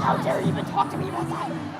How dare you even talk to me about that?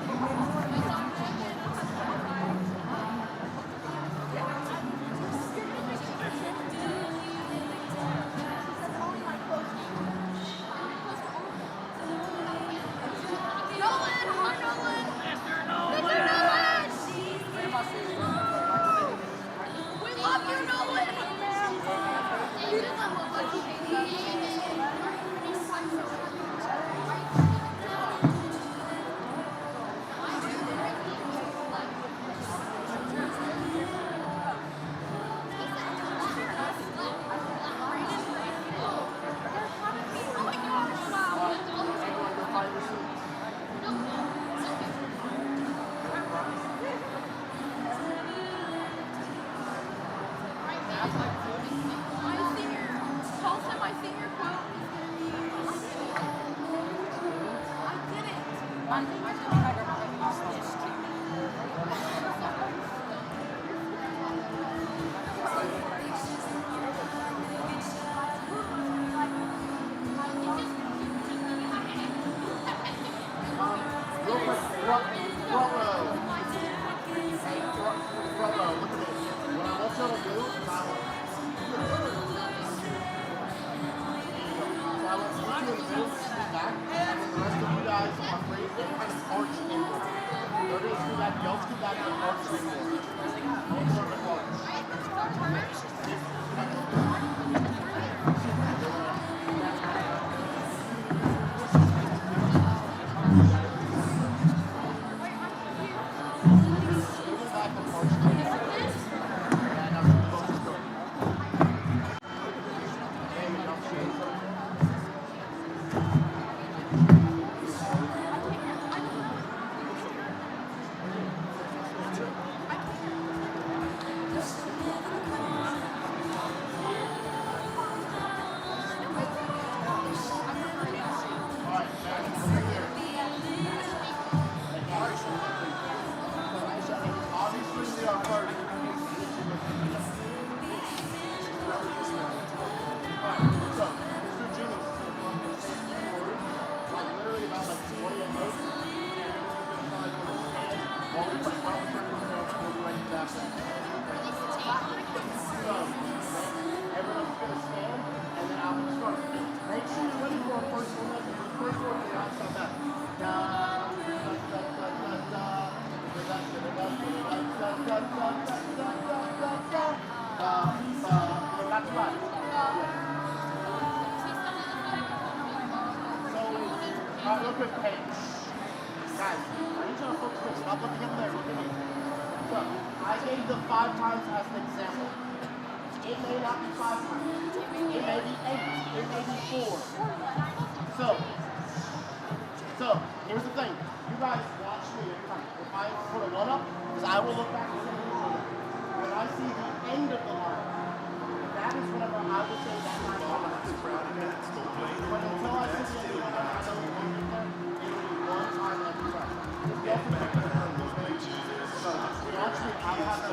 That is whenever I would say that time on 6 minutes. Well,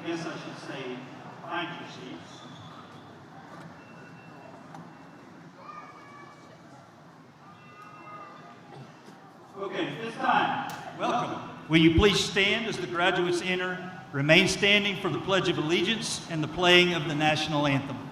guess I should say, find your seats. Okay, this time, welcome. Will you please stand as the graduates enter? Remain standing for the Pledge of Allegiance and the playing of the national anthem.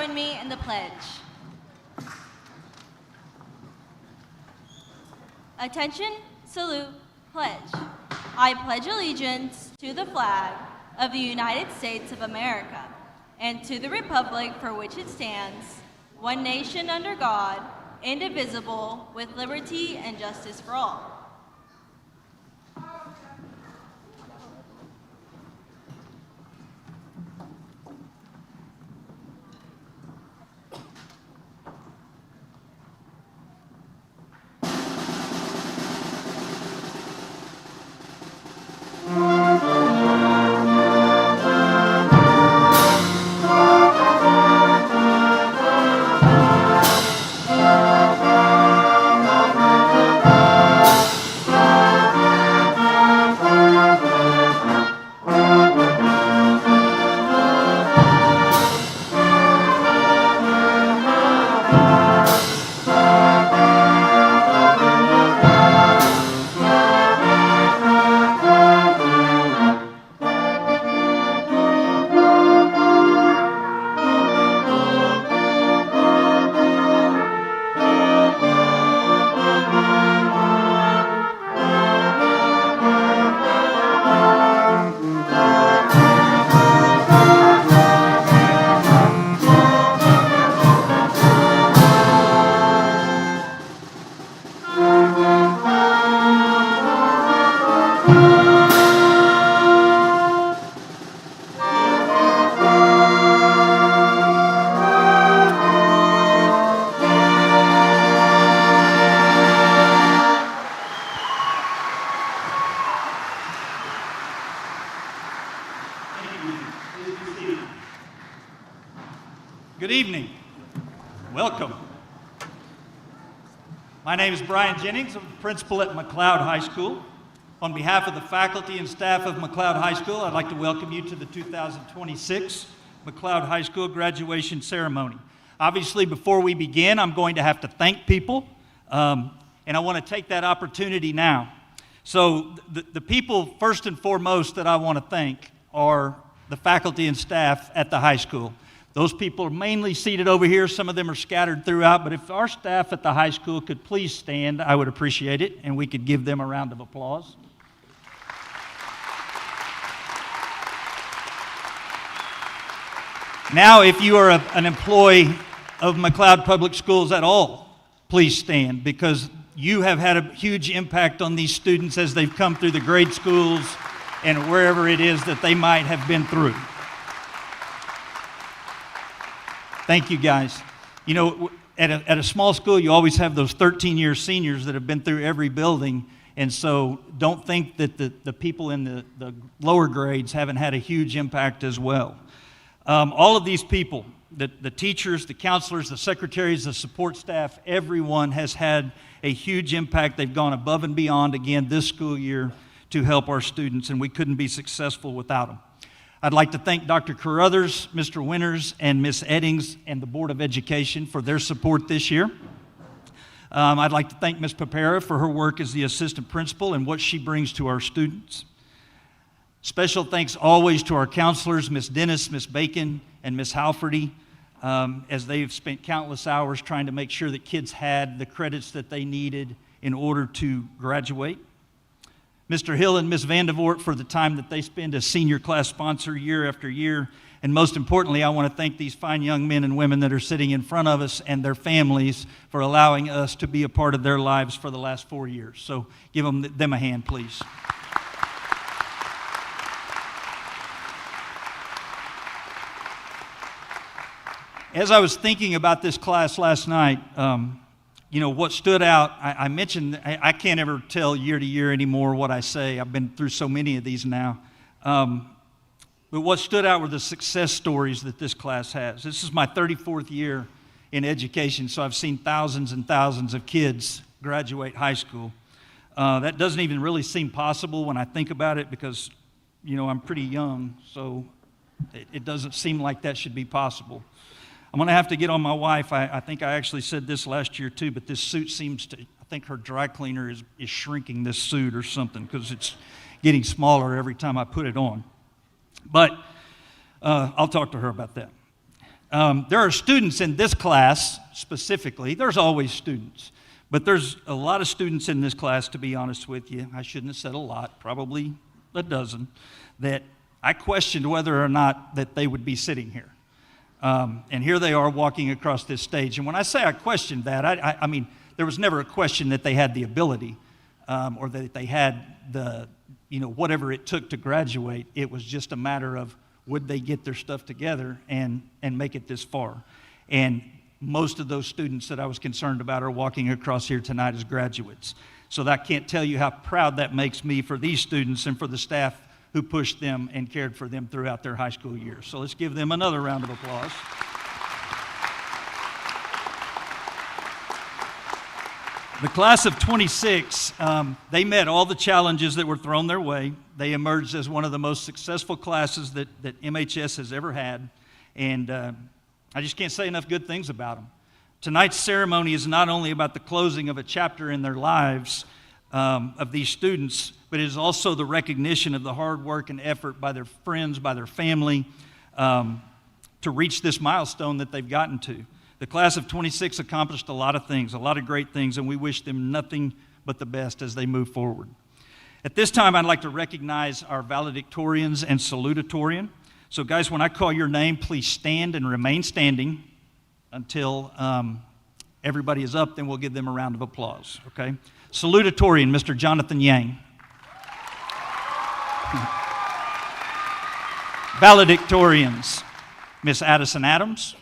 join me in the pledge. Attention, salute, pledge. I pledge allegiance to the flag of the United States of America and to the republic for which it stands, one nation under God, indivisible, with liberty and justice for all. Good evening. Welcome. My name is Brian Jennings. I'm the principal at McLoud High School. On behalf of the faculty and staff of McLoud High School, I'd like to welcome you to the 2026 McLoud High School graduation ceremony. Obviously, before we begin, I'm going to have to thank people, and I want to take that opportunity now. So the people, first and foremost, that I want to thank are the faculty and staff at the high school. Those people are mainly seated over here. Some of them are scattered throughout, but if our staff at the high school could please stand, I would appreciate it, and we could give them a round of applause. Now, if you are an employee of McLoud Public Schools at all, please stand, because you have had a huge impact on these students as they've come through the grade schools and wherever it is that they might have been through. Thank you, guys. You know, at a small school, you always have those 13-year seniors that have been through every building, and so don't think that the people in the lower grades haven't had a huge impact as well. All of these people, the teachers, the counselors, the secretaries, the support staff, everyone has had a huge impact. They've gone above and beyond again this school year to help our students, and we couldn't be successful without them. I'd like to thank Dr. Carruthers, Mr. Winters, and Ms. Eddings and the Board of Education for their support this year. I'd like to thank Ms. Papera for her work as the assistant principal and what she brings to our students. Special thanks always to our counselors, Ms. Dennis, Ms. Bacon, and Ms. Halferty, as they've spent countless hours trying to make sure that kids had the credits that they needed in order to graduate. Mr. Hill and Ms. Vandevort for the time that they spend as senior class sponsor year after year. And most importantly, I want to thank these fine young men and women that are sitting in front of us and their families for allowing us to be a part of their lives for the last 4 years. So give them a hand, please. As I was thinking about this class last night, you know, what stood out, I mentioned, I can't ever tell year to year anymore what I say. I've been through so many of these now. But what stood out were the success stories that this class has. This is my 34th year in education, so I've seen thousands and thousands of kids graduate high school. That doesn't even really seem possible when I think about it because, you know, I'm pretty young, so it doesn't seem like that should be possible. I'm going to have to get on my wife. I think I actually said this last year too, but this suit seems to, I think her dry cleaner is shrinking this suit or something because it's getting smaller every time I put it on. But I'll talk to her about that. There are students in this class specifically. There's always students, but there's a lot of students in this class, to be honest with you. I shouldn't have said a lot, probably a dozen, that I questioned whether or not that they would be sitting here. And here they are walking across this stage. And when I say I questioned that, I mean, there was never a question that they had the ability or that they had the, you know, whatever it took to graduate. It was just a matter of would they get their stuff together and make it this far. And most of those students that I was concerned about are walking across here tonight as graduates. So I can't tell you how proud that makes me for these students and for the staff who pushed them and cared for them throughout their high school years. So let's give them another round of applause. The class of 26, they met all the challenges that were thrown their way. They emerged as one of the most successful classes that MHS has ever had. And I just can't say enough good things about them. Tonight's ceremony is not only about the closing of a chapter in their lives of these students, but it is also the recognition of the hard work and effort by their friends, by their family, to reach this milestone that they've gotten to. The class of 26 accomplished a lot of things, a lot of great things, and we wish them nothing but the best as they move forward. At this time, I'd like to recognize our valedictorians and salutatorian. So guys, when I call your name, please stand and remain standing until everybody is up, then we'll give them a round of applause, okay? Salutatorian, Mr. Jonathan Yang. Valedictorians, Miss Addison Adams,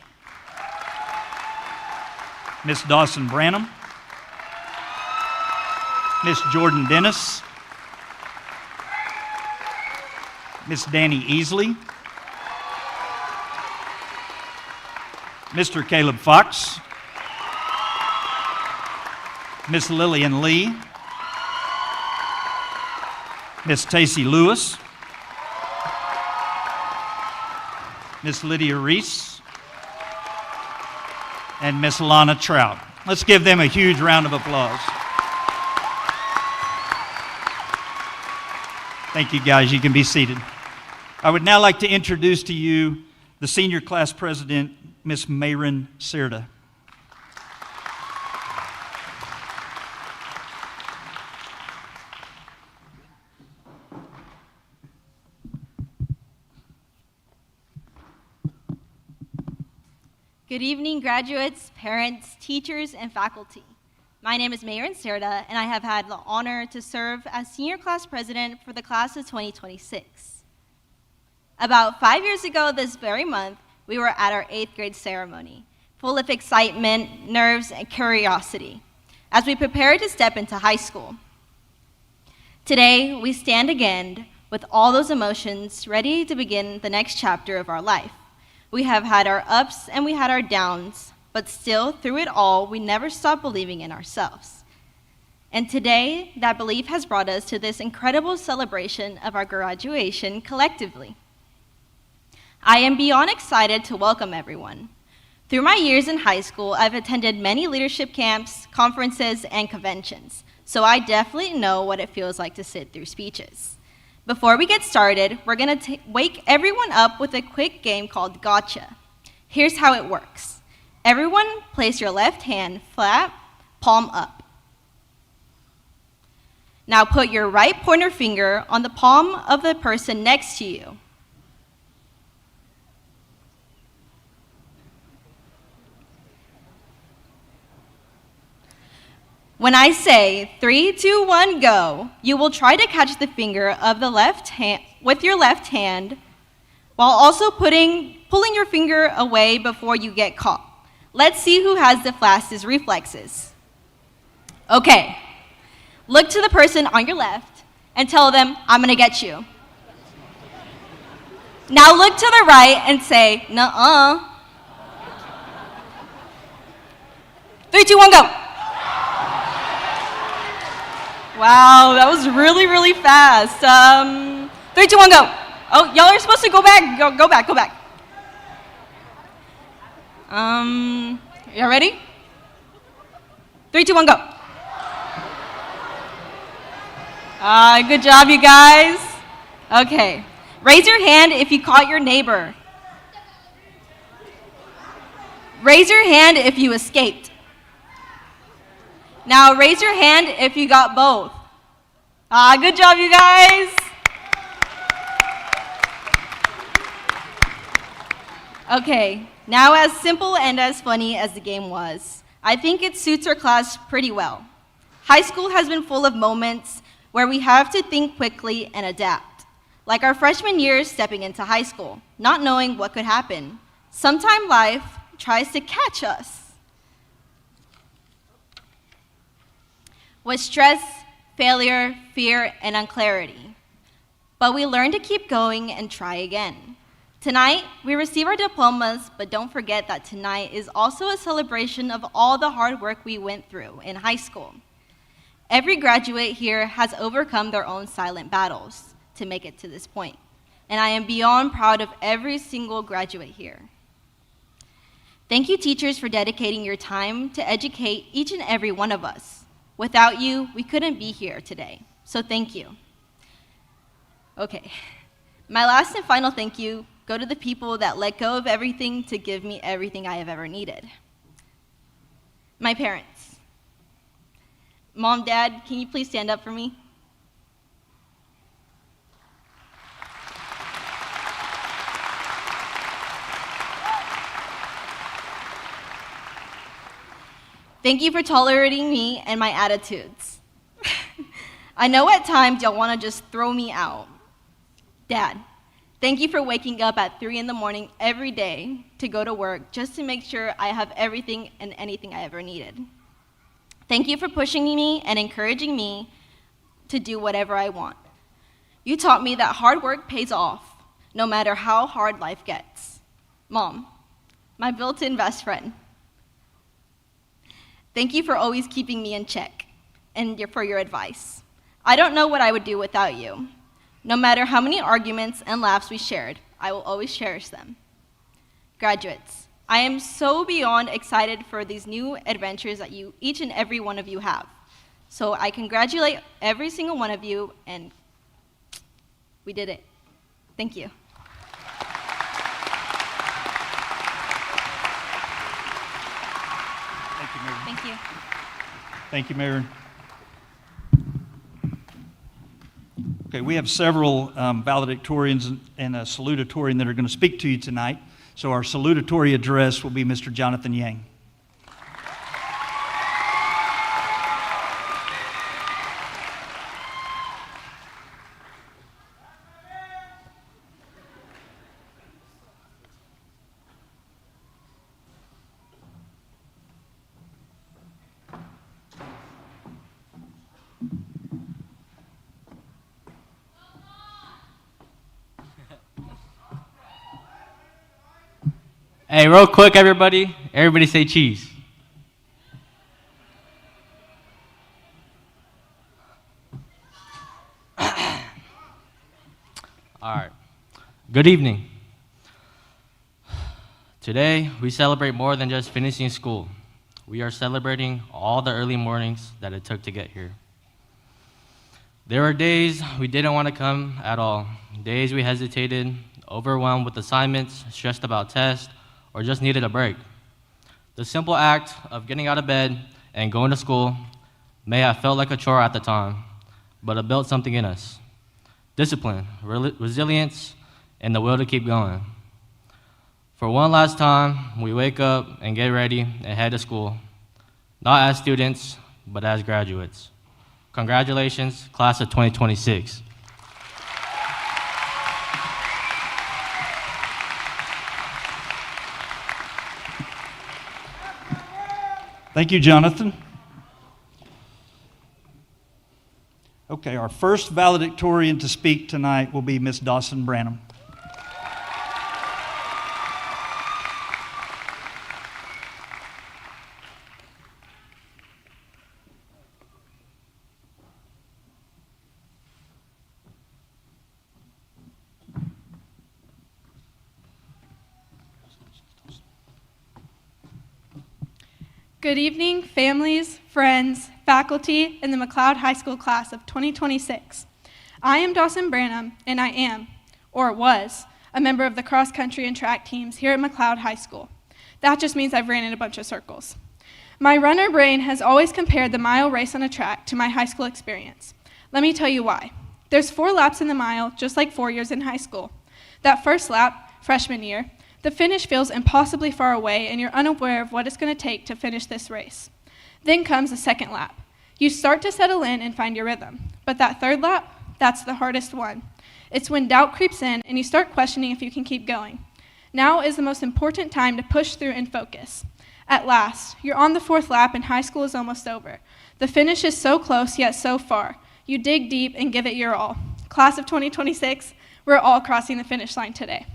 Miss Dawson Branham, Miss Jordan Dennis, Miss Danny Easley, Mr. Caleb Fox, Miss Lillian Lee, Miss Tacey Lewis, Miss Lydia Reese, and Miss Lana Trout. Let's give them a huge round of applause. Thank you, guys. You can be seated. I would now like to introduce to you the senior class president, Miss Mayrin Serta. Good evening, graduates, parents, teachers, and faculty. My name is Mayrin Serta, and I have had the honor to serve as senior class president for the class of 2026. About 5 years ago this very month, we were at our 8th grade ceremony, full of excitement, nerves, and curiosity, as we prepared to step into high school. Today, we stand again with all those emotions ready to begin the next chapter of our life. We have had our ups and we had our downs, but still, through it all, we never stopped believing in ourselves. And today, that belief has brought us to this incredible celebration of our graduation collectively. I am beyond excited to welcome everyone. Through my years in high school, I've attended many leadership camps, conferences, and conventions, so I definitely know what it feels like to sit through speeches. Before we get started, we're going to wake everyone up with a quick game called Gotcha. Here's how it works. Everyone, place your left hand flat, palm up. Now put your right pointer finger on the palm of the person next to you. When I say 3, 2, 1, go, you will try to catch the finger of the left hand with your left hand while also pulling your finger away before you get caught. Let's see who has the fastest reflexes. Okay, look to the person on your left and tell them, I'm gonna get you. Now look to the right and say, nuh-uh. 3, 2, 1, go. Wow, that was really, really fast. 3, 2, 1, go. Oh, y'all are supposed to go back. Go back. Y'all ready? 3, 2, 1, go. Good job, you guys. Okay, raise your hand if you caught your neighbor. Raise your hand if you escaped. Now raise your hand if you got both. Good job, you guys. Okay, now as simple and as funny as the game was, I think it suits our class pretty well. High school has been full of moments where we have to think quickly and adapt. Like our freshman year stepping into high school, not knowing what could happen. Sometimes life tries to catch us with stress, failure, fear, and unclarity. But we learn to keep going and try again. Tonight, we receive our diplomas, but don't forget that tonight is also a celebration of all the hard work we went through in high school. Every graduate here has overcome their own silent battles to make it to this point, and I am beyond proud of every single graduate here. Thank you, teachers, for dedicating your time to educate each and every one of us. Without you, we couldn't be here today, so thank you. Okay, my last and final thank you go to the people that let go of everything to give me everything I have ever needed. My parents. Mom, Dad, can you please stand up for me? Thank you for tolerating me and my attitudes. I know at times y'all want to just throw me out. Dad, thank you for waking up at 3 in the morning every day to go to work just to make sure I have everything and anything I ever needed. Thank you for pushing me and encouraging me to do whatever I want. You taught me that hard work pays off, no matter how hard life gets. Mom, my built-in best friend. Thank you for always keeping me in check and for your advice. I don't know what I would do without you. No matter how many arguments and laughs we shared, I will always cherish them. Graduates, I am so beyond excited for these new adventures that each and every one of you have. So I congratulate every single one of you, and we did it. Thank you. Thank you, Mary. Thank you. Thank you, Mary. Okay, we have several valedictorians and a salutatorian that are going to speak to you tonight. So our salutatory address will be Mr. Jonathan Yang. Hey, real quick, everybody. Everybody say cheese. All right. Good evening. Today, we celebrate more than just finishing school. We are celebrating all the early mornings that it took to get here. There were days we didn't want to come at all. Days we hesitated, overwhelmed with assignments, stressed about tests, or just needed a break. The simple act of getting out of bed and going to school may have felt like a chore at the time, but it built something in us. Discipline, resilience, and the will to keep going. For one last time, we wake up and get ready and head to school, not as students, but as graduates. Congratulations, class of 2026. Thank you, Jonathan. Okay, our first valedictorian to speak tonight will be Miss Dawson Branham. Good evening, families, friends, faculty, and the McLoud High School class of 2026. I am Dawson Branham, and I am, or was, a member of the cross-country and track teams here at McLoud High School. That just means I've ran in a bunch of circles. My runner brain has always compared the mile race on a track to my high school experience. Let me tell you why. There's 4 laps in the mile, just like 4 years in high school. That first lap, freshman year, the finish feels impossibly far away and you're unaware of what it's going to take to finish this race. Then comes the second lap. You start to settle in and find your rhythm. But that third lap, that's the hardest one. It's when doubt creeps in and you start questioning if you can keep going. Now is the most important time to push through and focus. At last, you're on the 4th lap and high school is almost over. The finish is so close yet so far. You dig deep and give it your all. Class of 2026, we're all crossing the finish line today.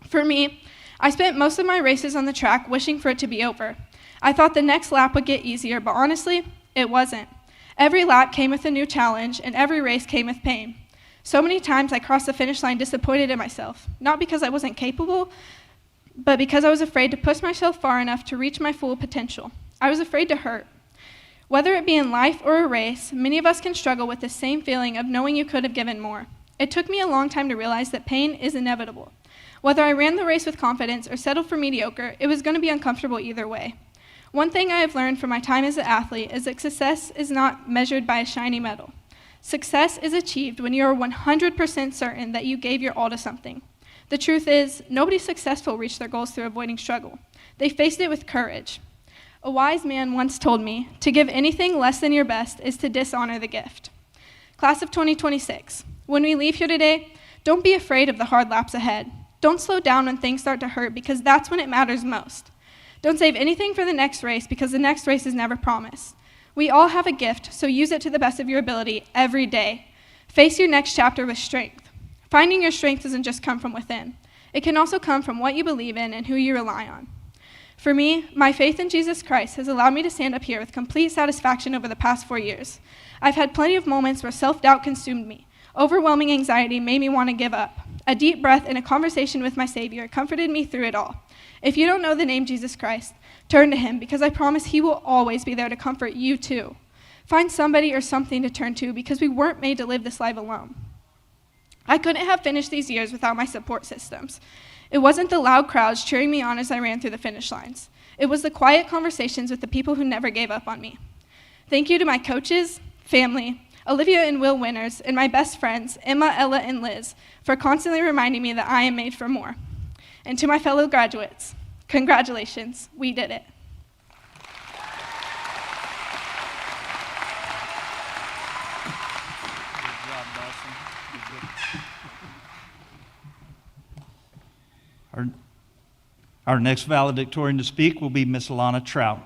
For me, I spent most of my races on the track wishing for it to be over. I thought the next lap would get easier, but honestly, it wasn't. Every lap came with a new challenge, and every race came with pain. So many times I crossed the finish line disappointed in myself, not because I wasn't capable, but because I was afraid to push myself far enough to reach my full potential. I was afraid to hurt. Whether it be in life or a race, many of us can struggle with the same feeling of knowing you could have given more. It took me a long time to realize that pain is inevitable. Whether I ran the race with confidence or settled for mediocre, it was going to be uncomfortable either way. One thing I have learned from my time as an athlete is that success is not measured by a shiny medal. Success is achieved when you are 100% certain that you gave your all to something. The truth is, nobody successful reached their goals through avoiding struggle. They faced it with courage. A wise man once told me, to give anything less than your best is to dishonor the gift. Class of 2026, when we leave here today, don't be afraid of the hard laps ahead. Don't slow down when things start to hurt because that's when it matters most. Don't save anything for the next race because the next race is never promised. We all have a gift, so use it to the best of your ability every day. Face your next chapter with strength. Finding your strength doesn't just come from within. It can also come from what you believe in and who you rely on. For me, my faith in Jesus Christ has allowed me to stand up here with complete satisfaction over the past 4 years. I've had plenty of moments where self-doubt consumed me. Overwhelming anxiety made me want to give up. A deep breath and a conversation with my Savior comforted me through it all. If you don't know the name Jesus Christ, turn to him, because I promise he will always be there to comfort you too. Find somebody or something to turn to, because we weren't made to live this life alone. I couldn't have finished these years without my support systems. It wasn't the loud crowds cheering me on as I ran through the finish lines. It was the quiet conversations with the people who never gave up on me. Thank you to my coaches, family, Olivia and Will Winners, and my best friends, Emma, Ella, and Liz, for constantly reminding me that I am made for more. And to my fellow graduates, congratulations, we did it. Our next valedictorian to speak will be Miss Lana Trout.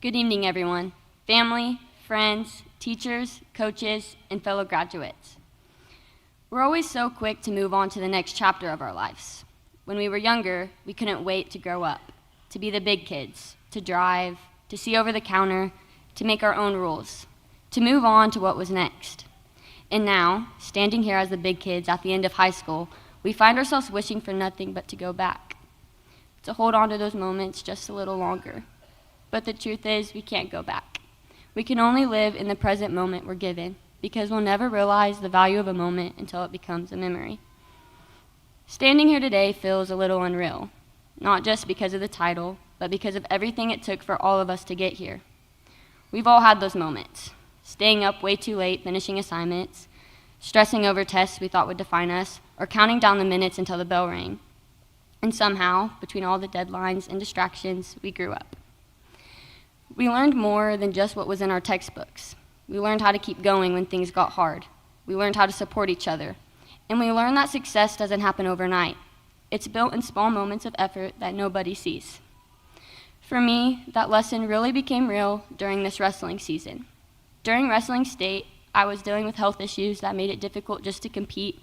Good evening, everyone, family, friends, teachers, coaches, and fellow graduates. We're always so quick to move on to the next chapter of our lives. When we were younger, we couldn't wait to grow up, to be the big kids, to drive, to see over the counter, to make our own rules, to move on to what was next. And now, standing here as the big kids at the end of high school, we find ourselves wishing for nothing but to go back, to hold on to those moments just a little longer. But the truth is, we can't go back. We can only live in the present moment we're given, because we'll never realize the value of a moment until it becomes a memory. Standing here today feels a little unreal, not just because of the title, but because of everything it took for all of us to get here. We've all had those moments, staying up way too late, finishing assignments, stressing over tests we thought would define us, or counting down the minutes until the bell rang. And somehow, between all the deadlines and distractions, we grew up. We learned more than just what was in our textbooks. We learned how to keep going when things got hard. We learned how to support each other. And we learned that success doesn't happen overnight. It's built in small moments of effort that nobody sees. For me, that lesson really became real during this wrestling season. During wrestling state, I was dealing with health issues that made it difficult just to compete,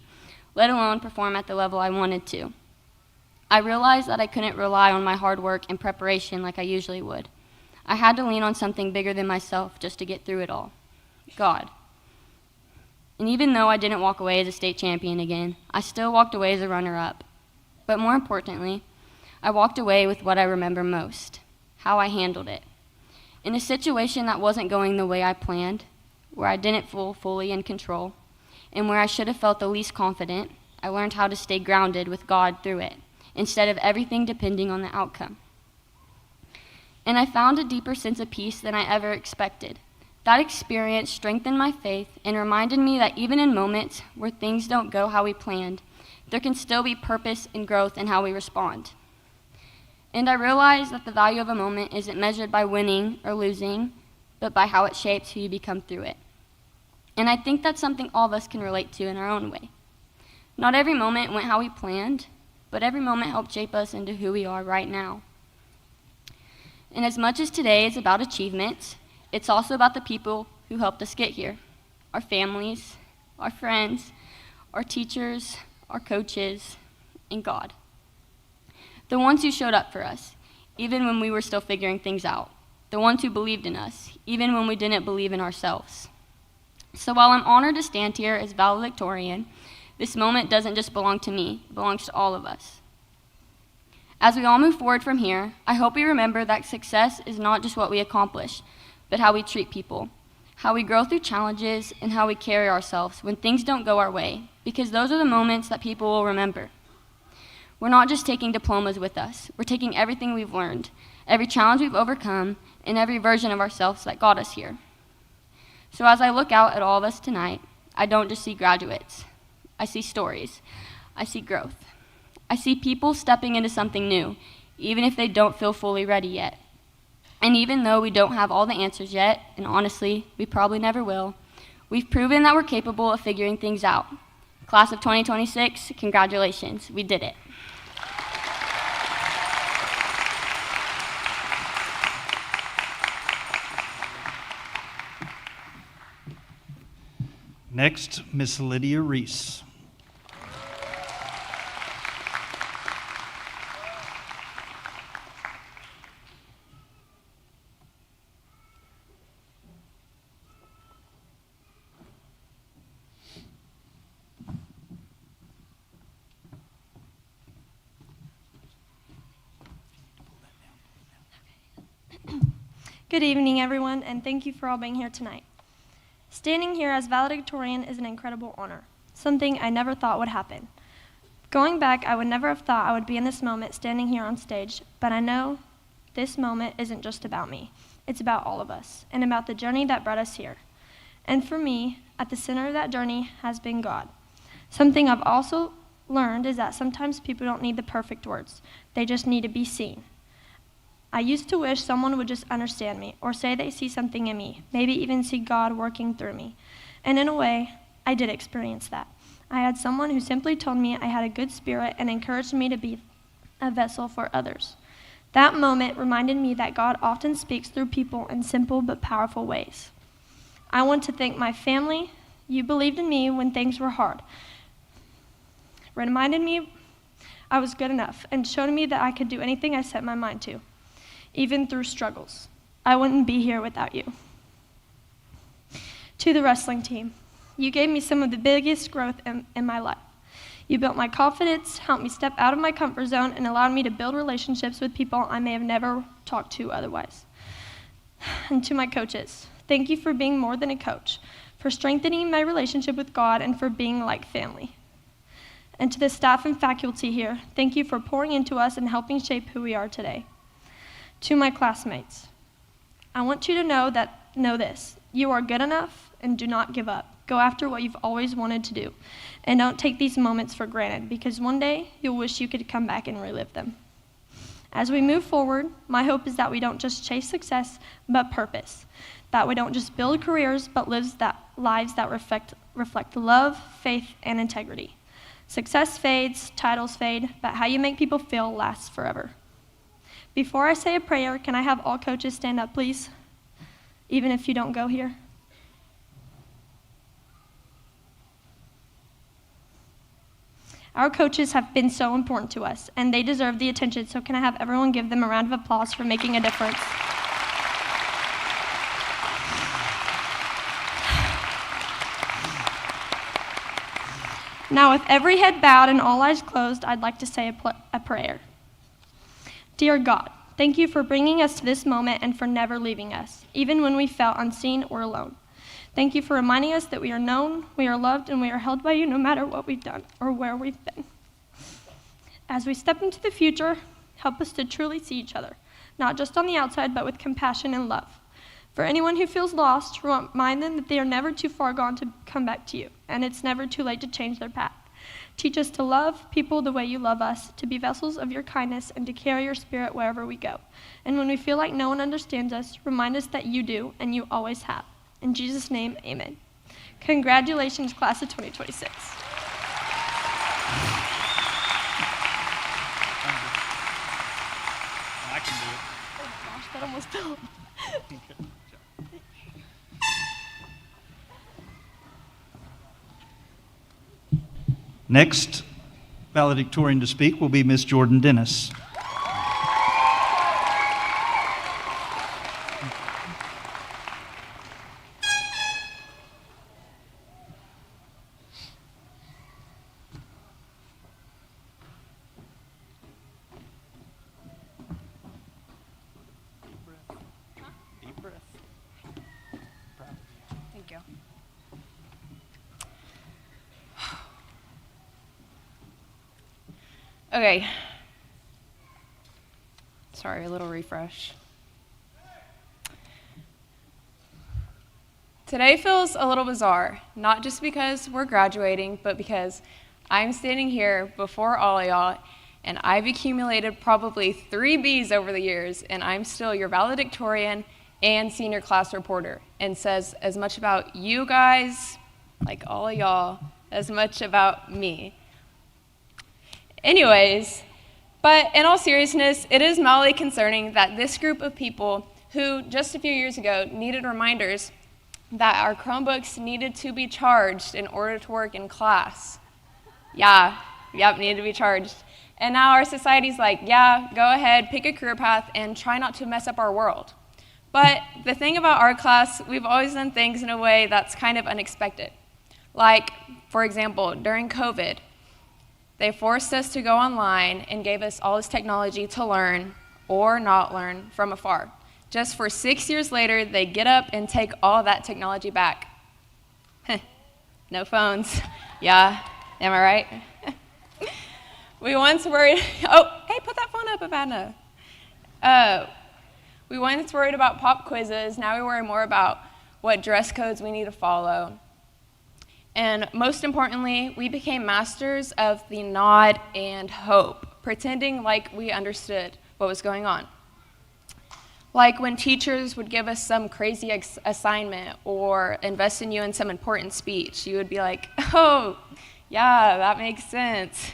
let alone perform at the level I wanted to. I realized that I couldn't rely on my hard work and preparation like I usually would. I had to lean on something bigger than myself just to get through it all, God. And even though I didn't walk away as a state champion again, I still walked away as a runner-up. But more importantly, I walked away with what I remember most, how I handled it. In a situation that wasn't going the way I planned, where I didn't feel fully in control, and where I should have felt the least confident, I learned how to stay grounded with God through it, instead of everything depending on the outcome. And I found a deeper sense of peace than I ever expected. That experience strengthened my faith and reminded me that even in moments where things don't go how we planned, there can still be purpose and growth in how we respond. And I realized that the value of a moment isn't measured by winning or losing, but by how it shapes who you become through it. And I think that's something all of us can relate to in our own way. Not every moment went how we planned, but every moment helped shape us into who we are right now. And as much as today is about achievements, it's also about the people who helped us get here. Our families, our friends, our teachers, our coaches, and God. The ones who showed up for us, even when we were still figuring things out. The ones who believed in us, even when we didn't believe in ourselves. So while I'm honored to stand here as valedictorian, this moment doesn't just belong to me, it belongs to all of us. As we all move forward from here, I hope we remember that success is not just what we accomplish, but how we treat people, how we grow through challenges, and how we carry ourselves when things don't go our way, because those are the moments that people will remember. We're not just taking diplomas with us, we're taking everything we've learned, every challenge we've overcome, and every version of ourselves that got us here. So as I look out at all of us tonight, I don't just see graduates. I see stories. I see growth. I see people stepping into something new, even if they don't feel fully ready yet. And even though we don't have all the answers yet, and honestly, we probably never will, we've proven that we're capable of figuring things out. Class of 2026, congratulations, we did it. Next, Miss Lydia Reese. Good evening, everyone, and thank you for all being here tonight. Standing here as valedictorian is an incredible honor, something I never thought would happen. Going back, I would never have thought I would be in this moment standing here on stage, but I know this moment isn't just about me. It's about all of us, and about the journey that brought us here. And for me, at the center of that journey has been God. Something I've also learned is that sometimes people don't need the perfect words. They just need to be seen. I used to wish someone would just understand me or say they see something in me, maybe even see God working through me. And in a way, I did experience that. I had someone who simply told me I had a good spirit and encouraged me to be a vessel for others. That moment reminded me that God often speaks through people in simple but powerful ways. I want to thank my family. You believed in me when things were hard. Reminded me I was good enough and showed me that I could do anything I set my mind to. Even through struggles. I wouldn't be here without you. To the wrestling team, you gave me some of the biggest growth in my life. You built my confidence, helped me step out of my comfort zone, and allowed me to build relationships with people I may have never talked to otherwise. And to my coaches, thank you for being more than a coach, for strengthening my relationship with God, and for being like family. And to the staff and faculty here, thank you for pouring into us and helping shape who we are today. To my classmates, I want you to know this. You are good enough and do not give up. Go after what you've always wanted to do. And don't take these moments for granted because one day you'll wish you could come back and relive them. As we move forward, my hope is that we don't just chase success, but purpose. That we don't just build careers, but lives that reflect love, faith, and integrity. Success fades, titles fade, but how you make people feel lasts forever. Before I say a prayer, can I have all coaches stand up, please? Even if you don't go here. Our coaches have been so important to us, and they deserve the attention, so can I have everyone give them a round of applause for making a difference? Now, with every head bowed and all eyes closed, I'd like to say a prayer. Dear God, thank you for bringing us to this moment and for never leaving us, even when we felt unseen or alone. Thank you for reminding us that we are known, we are loved, and we are held by you no matter what we've done or where we've been. As we step into the future, help us to truly see each other, not just on the outside, but with compassion and love. For anyone who feels lost, remind them that they are never too far gone to come back to you, and it's never too late to change their path. Teach us to love people the way you love us, to be vessels of your kindness, and to carry your spirit wherever we go. And when we feel like no one understands us, remind us that you do, and you always have. In Jesus' name, amen. Congratulations, class of 2026. I can do it. Oh gosh, that almost fell. Next valedictorian to speak will be Miss Jordan Dennis. Deep breath. Thank you. Okay. Sorry, a little refresh. Today feels a little bizarre, not just because we're graduating, but because I'm standing here before all of y'all and I've accumulated probably 3 Bs over the years, and I'm still your valedictorian and senior class reporter, and says as much about you guys, like all of y'all, as much about me. Anyways, but in all seriousness, it is mildly concerning that this group of people who just a few years ago needed reminders that our Chromebooks needed to be charged in order to work in class. Needed to be charged. And now our society's like, yeah, go ahead, pick a career path, and try not to mess up our world. But the thing about our class, we've always done things in a way that's kind of unexpected. Like, for example, during COVID, they forced us to go online and gave us all this technology to learn or not learn from afar. Just for 6 years later, they get up and take all that technology back. No phones. Yeah, am I right? We once worried, oh, hey, put that phone up, Abadna. We once worried about pop quizzes, now we worry more about what dress codes we need to follow. And most importantly, we became masters of the nod and hope, pretending like we understood what was going on. Like when teachers would give us some crazy assignment or invest in you in some important speech, you would be like, oh, yeah, that makes sense.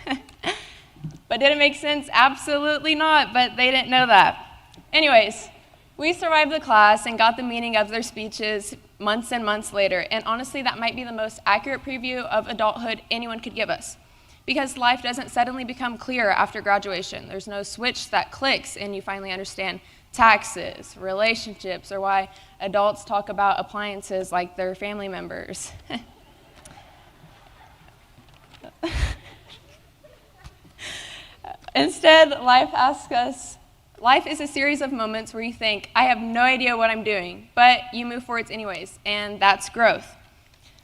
But did it make sense? Absolutely not, but they didn't know that. Anyways, we survived the class and got the meaning of their speeches months and months later, and honestly, that might be the most accurate preview of adulthood anyone could give us. Because life doesn't suddenly become clear after graduation. There's no switch that clicks and you finally understand taxes, relationships, or why adults talk about appliances like they're family members. Instead, life is a series of moments where you think, I have no idea what I'm doing, but you move forwards anyways, and that's growth.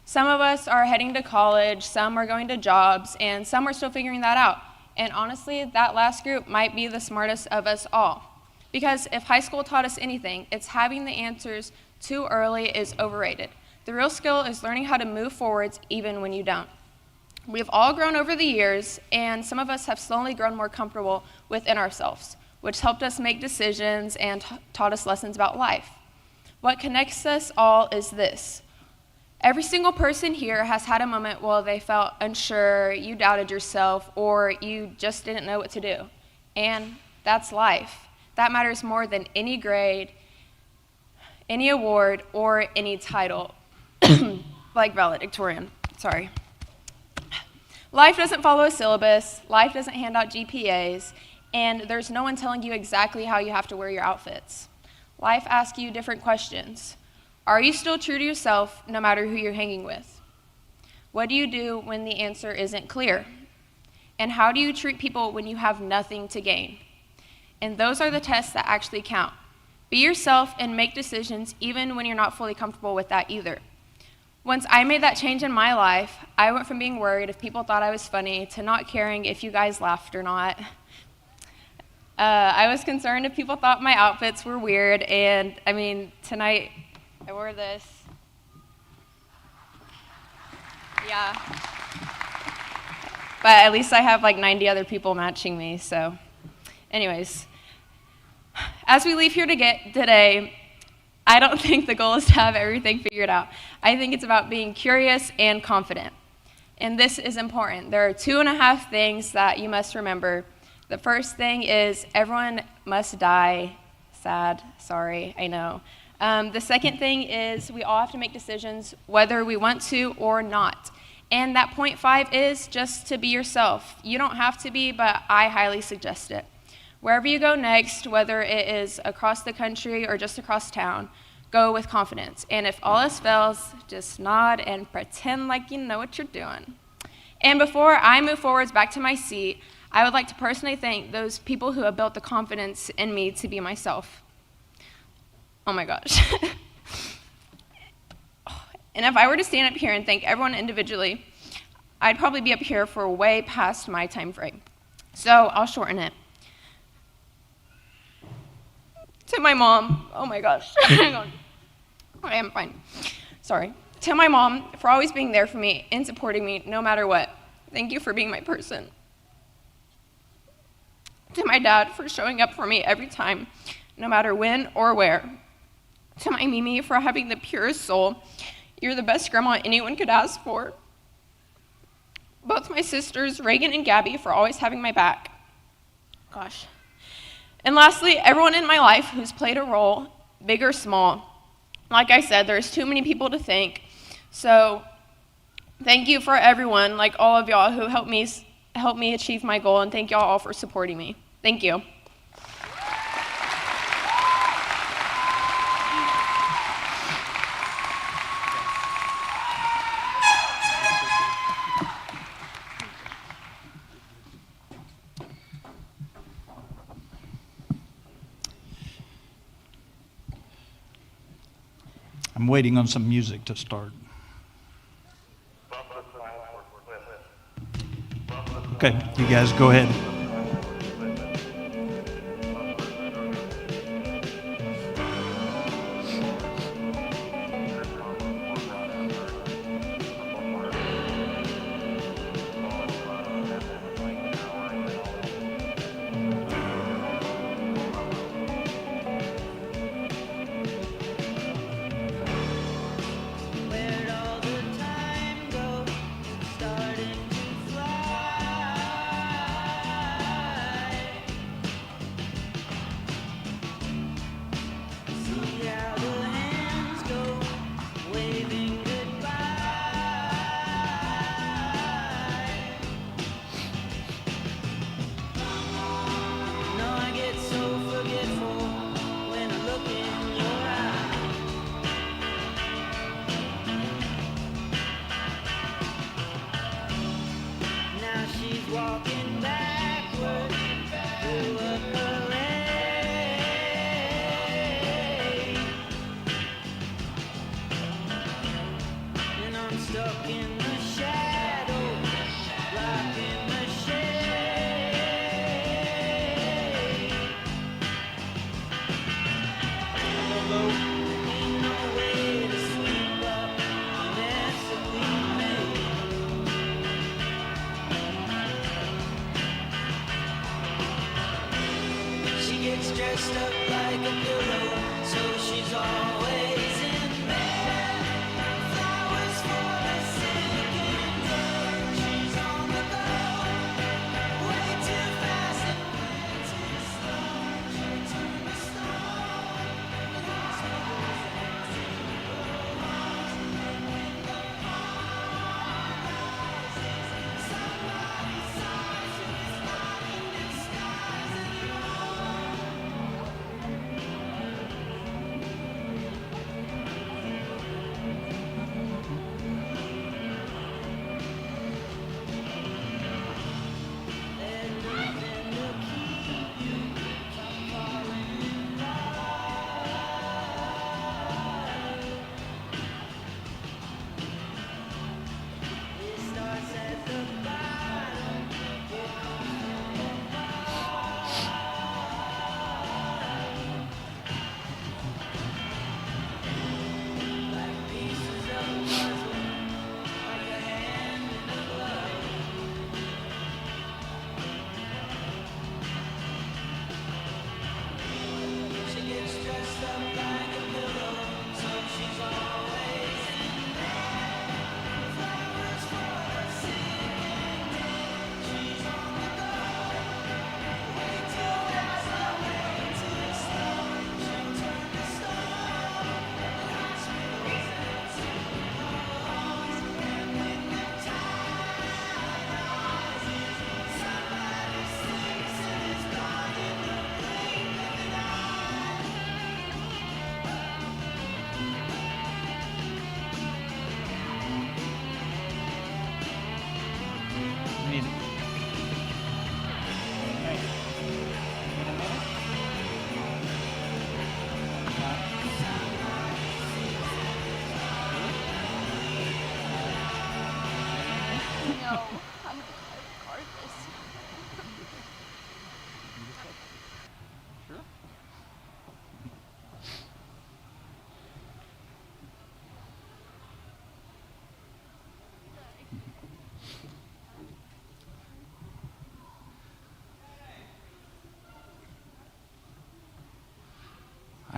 Some of us are heading to college, some are going to jobs, and some are still figuring that out. And honestly, that last group might be the smartest of us all. Because if high school taught us anything, it's having the answers too early is overrated. The real skill is learning how to move forwards even when you don't. We've all grown over the years, and some of us have slowly grown more comfortable within ourselves, which helped us make decisions and taught us lessons about life. What connects us all is this. Every single person here has had a moment where they felt unsure, you doubted yourself, or you just didn't know what to do. And that's life. That matters more than any grade, any award, or any title, like valedictorian. Sorry. Life doesn't follow a syllabus, life doesn't hand out GPAs, and there's no one telling you exactly how you have to wear your outfits. Life asks you different questions. Are you still true to yourself no matter who you're hanging with? What do you do when the answer isn't clear? And how do you treat people when you have nothing to gain? And those are the tests that actually count. Be yourself and make decisions even when you're not fully comfortable with that either. Once I made that change in my life, I went from being worried if people thought I was funny to not caring if you guys laughed or not. I was concerned if people thought my outfits were weird, and tonight I wore this. Yeah. But at least I have like 90 other people matching me, so. Anyways, as we leave here today, I don't think the goal is to have everything figured out. I think it's about being curious and confident. And this is important. There are 2.5 things that you must remember. The first thing is everyone must die. Sad, sorry, I know. The second thing is we all have to make decisions whether we want to or not. And that point 5 is just to be yourself. You don't have to be, but I highly suggest it. Wherever you go next, whether it is across the country or just across town, go with confidence. And if all else fails, just nod and pretend like you know what you're doing. And before I move forwards back to my seat, I would like to personally thank those people who have built the confidence in me to be myself. Oh my gosh. And if I were to stand up here and thank everyone individually, I'd probably be up here for way past my time frame. So I'll shorten it. To my mom, oh my gosh, hang on. I am fine. Sorry. To my mom for always being there for me and supporting me no matter what. Thank you for being my person. To my dad for showing up for me every time, no matter when or where. To my Mimi for having the purest soul. You're the best grandma anyone could ask for. Both my sisters, Reagan and Gabby, for always having my back. Gosh. And lastly, everyone in my life who's played a role, big or small. Like I said, there's too many people to thank. So thank you for everyone, like all of y'all who helped me achieve my goal, and thank y'all all for supporting me. Thank you. I'm waiting on some music to start. Okay, you guys go ahead.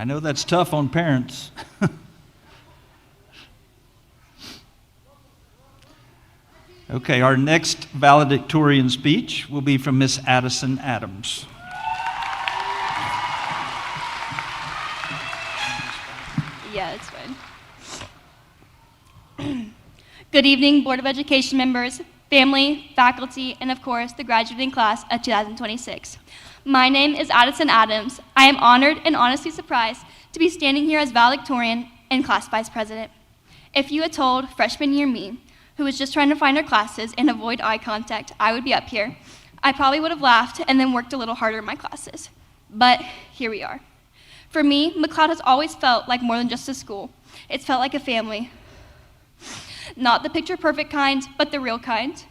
I know that's tough on parents. Okay, our next valedictorian speech will be from Miss Addison Adams. Yeah, it's fine. Good evening, Board of Education members, family, faculty, and of course, the graduating class of 2026. My name is Addison Adams. I am honored and honestly surprised to be standing here as valedictorian and class vice president. If you had told freshman year me, who was just trying to find her classes and avoid eye contact, I would be up here, I probably would have laughed and then worked a little harder in my classes. But here we are. For me, McLoud has always felt like more than just a school. It's felt like a family. Not the picture-perfect kind, but the real kind.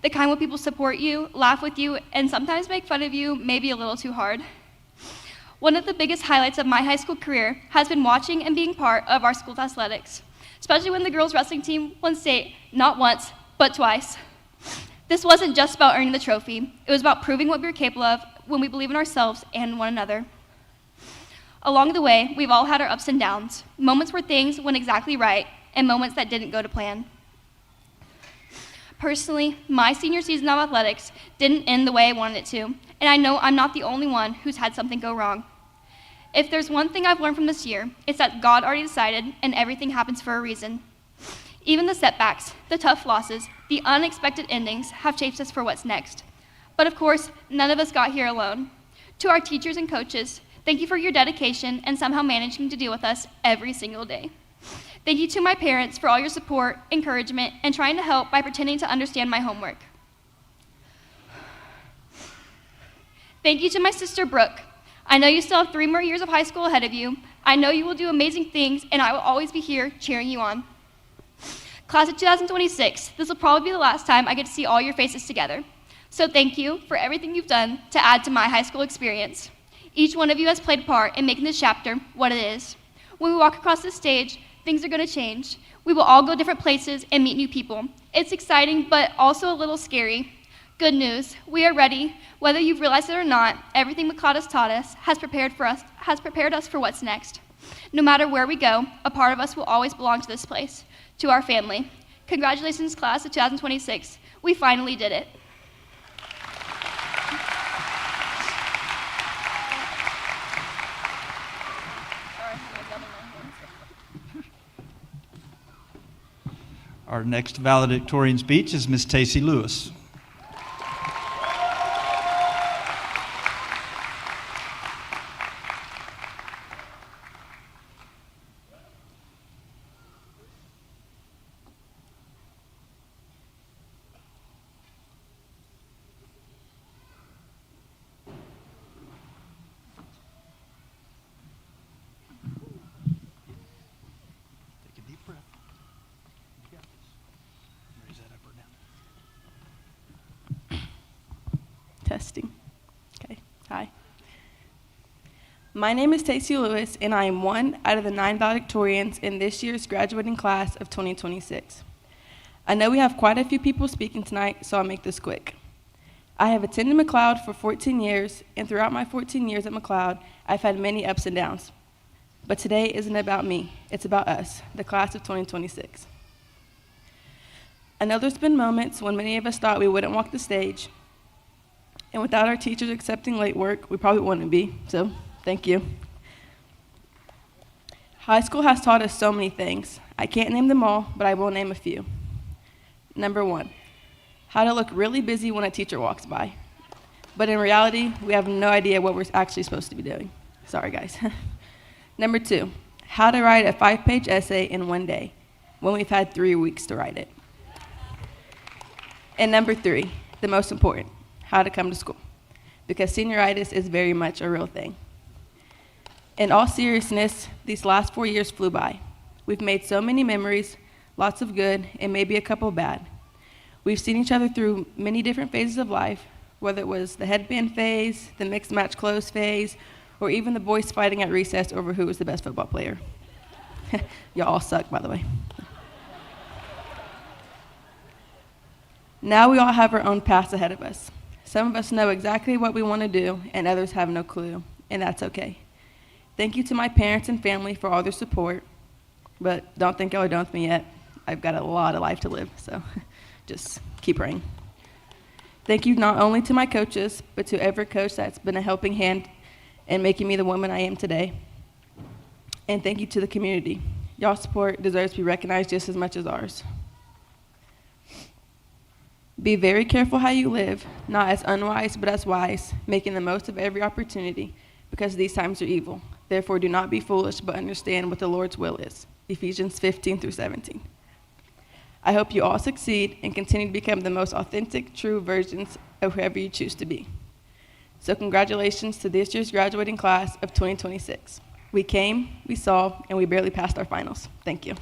The kind where people support you, laugh with you, and sometimes make fun of you, maybe a little too hard. One of the biggest highlights of my high school career has been watching and being part of our school's athletics, especially when the girls' wrestling team won state, not once, but twice. This wasn't just about earning the trophy. It was about proving what we were capable of when we believe in ourselves and one another. Along the way, we've all had our ups and downs, moments where things went exactly right, and moments that didn't go to plan. Personally, my senior season of athletics didn't end the way I wanted it to, and I know I'm not the only one who's had something go wrong. If there's one thing I've learned from this year, it's that God already decided and everything happens for a reason. Even the setbacks, the tough losses, the unexpected endings have shaped us for what's next. But of course, none of us got here alone. To our teachers and coaches, thank you for your dedication and somehow managing to deal with us every single day. Thank you to my parents for all your support, encouragement, and trying to help by pretending to understand my homework. Thank you to my sister Brooke. I know you still have 3 more years of high school ahead of you. I know you will do amazing things, and I will always be here cheering you on. Class of 2026, this will probably be the last time I get to see all your faces together. So thank you for everything you've done to add to my high school experience. Each one of you has played a part in making this chapter what it is. When we walk across this stage, things are going to change. We will all go different places and meet new people. It's exciting, but also a little scary. Good news, we are ready. Whether you've realized it or not, everything McLoud has taught us has prepared us for what's next. No matter where we go, a part of us will always belong to this place, to our family. Congratulations, class of 2026. We finally did it. Our next valedictorian speech is Miss Tacey Lewis. Take a deep breath. You got this. Raise that up or down. Testing. Okay, hi. My name is Tacey Lewis, and I am one out of the 9 valedictorians in this year's graduating class of 2026. I know we have quite a few people speaking tonight, so I'll make this quick. I have attended McLoud for 14 years, and throughout my 14 years at McLoud, I've had many ups and downs. But today isn't about me, it's about us, the class of 2026. I know there's been moments when many of us thought we wouldn't walk the stage, and without our teachers accepting late work, we probably wouldn't be, so thank you. High school has taught us so many things. I can't name them all, but I will name a few. Number 1, how to look really busy when a teacher walks by. But in reality, we have no idea what we're actually supposed to be doing. Sorry, guys. Number 2, how to write a 5-page essay in one day when we've had 3 weeks to write it. And number 3, the most important, how to come to school, because senioritis is very much a real thing. In all seriousness, these last 4 years flew by. We've made so many memories, lots of good, and maybe a couple bad. We've seen each other through many different phases of life, whether it was the headband phase, the mixed match clothes phase, or even the boys fighting at recess over who was the best football player. Y'all all suck, by the way. Now we all have our own paths ahead of us. Some of us know exactly what we want to do, and others have no clue, and that's okay. Thank you to my parents and family for all their support, but don't think y'all are done with me yet. I've got a lot of life to live, so just keep praying. Thank you not only to my coaches, but to every coach that's been a helping hand in making me the woman I am today. And thank you to the community. Y'all's support deserves to be recognized just as much as ours. Be very careful how you live, not as unwise, but as wise, making the most of every opportunity, because these times are evil. Therefore, do not be foolish, but understand what the Lord's will is. Ephesians 15-17. I hope you all succeed and continue to become the most authentic, true versions of whoever you choose to be. So congratulations to this year's graduating class of 2026. We came, we saw, and we barely passed our finals. Thank you.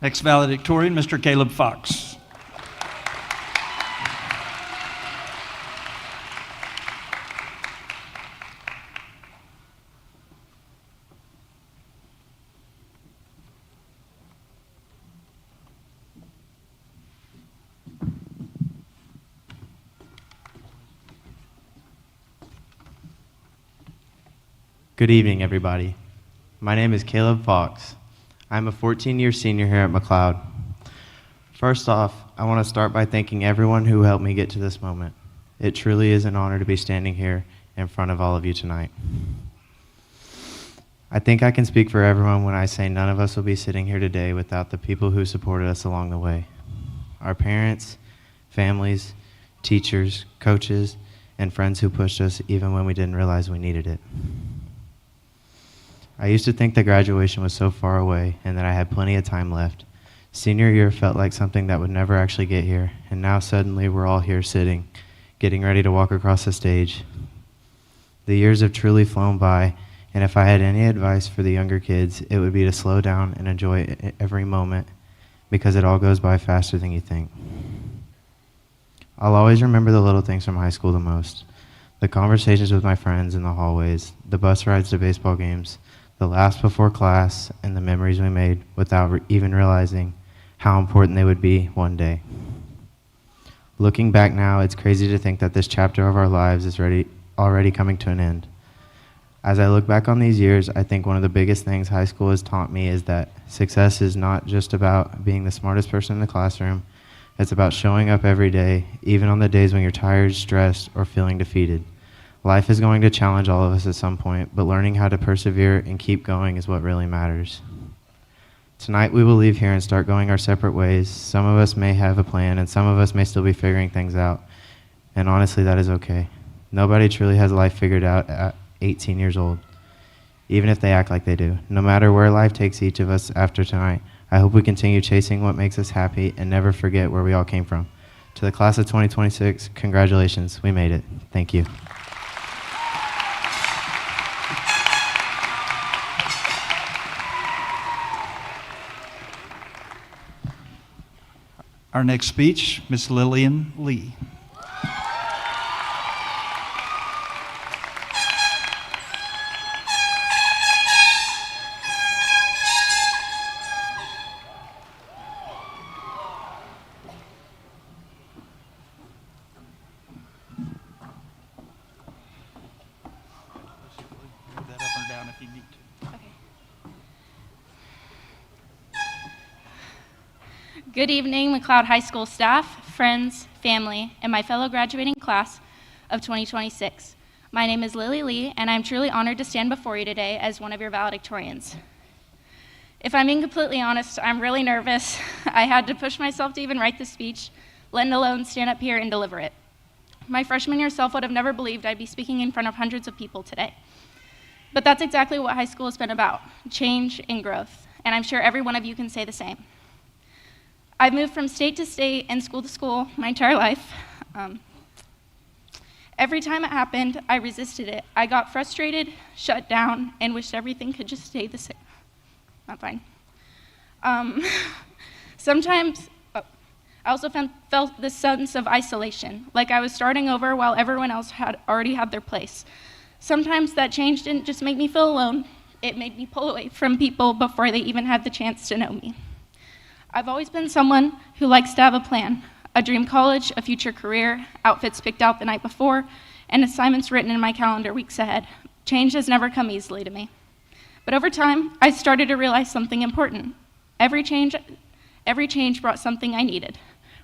Next valedictorian, Mr. Caleb Fox. Good evening, everybody. My name is Caleb Fox. I'm a 14-year senior here at McLoud. First off, I want to start by thanking everyone who helped me get to this moment. It truly is an honor to be standing here in front of all of you tonight. I think I can speak for everyone when I say none of us will be sitting here today without the people who supported us along the way. Our parents, families, teachers, coaches, and friends who pushed us even when we didn't realize we needed it. I used to think that graduation was so far away and that I had plenty of time left. Senior year felt like something that would never actually get here, and now suddenly we're all here sitting, getting ready to walk across the stage. The years have truly flown by, and if I had any advice for the younger kids, it would be to slow down and enjoy every moment, because it all goes by faster than you think. I'll always remember the little things from high school the most. The conversations with my friends in the hallways, the bus rides to baseball games, the laughs before class, and the memories we made without even realizing how important they would be one day. Looking back now, it's crazy to think that this chapter of our lives is already coming to an end. As I look back on these years, I think one of the biggest things high school has taught me is that success is not just about being the smartest person in the classroom. It's about showing up every day, even on the days when you're tired, stressed, or feeling defeated. Life is going to challenge all of us at some point, but learning how to persevere and keep going is what really matters. Tonight we will leave here and start going our separate ways. Some of us may have a plan, and some of us may still be figuring things out. And honestly, that is okay. Nobody truly has life figured out at 18 years old, even if they act like they do. No matter where life takes each of us after tonight, I hope we continue chasing what makes us happy and never forget where we all came from. To the class of 2026, congratulations, we made it. Thank you. Our next speech, Ms. Lillian Lee. Move that up or down if you need to. Good evening, McLoud High School staff, friends, family, and my fellow graduating class of 2026. My name is Lily Lee, and I'm truly honored to stand before you today as one of your valedictorians. If I'm being completely honest, I'm really nervous. I had to push myself to even write this speech, let alone stand up here and deliver it. My freshman year self would have never believed I'd be speaking in front of hundreds of people today. But that's exactly what high school has been about, change and growth, and I'm sure every one of you can say the same. I've moved from state to state and school to school my entire life. Every time it happened, I resisted it. I got frustrated, shut down, and wished everything could just stay the same. Not fine. Sometimes, I also felt this sense of isolation, like I was starting over while everyone else had already had their place. Sometimes that change didn't just make me feel alone, it made me pull away from people before they even had the chance to know me. I've always been someone who likes to have a plan, a dream college, a future career, outfits picked out the night before, and assignments written in my calendar weeks ahead. Change has never come easily to me. But over time, I started to realize something important. Every change brought something I needed,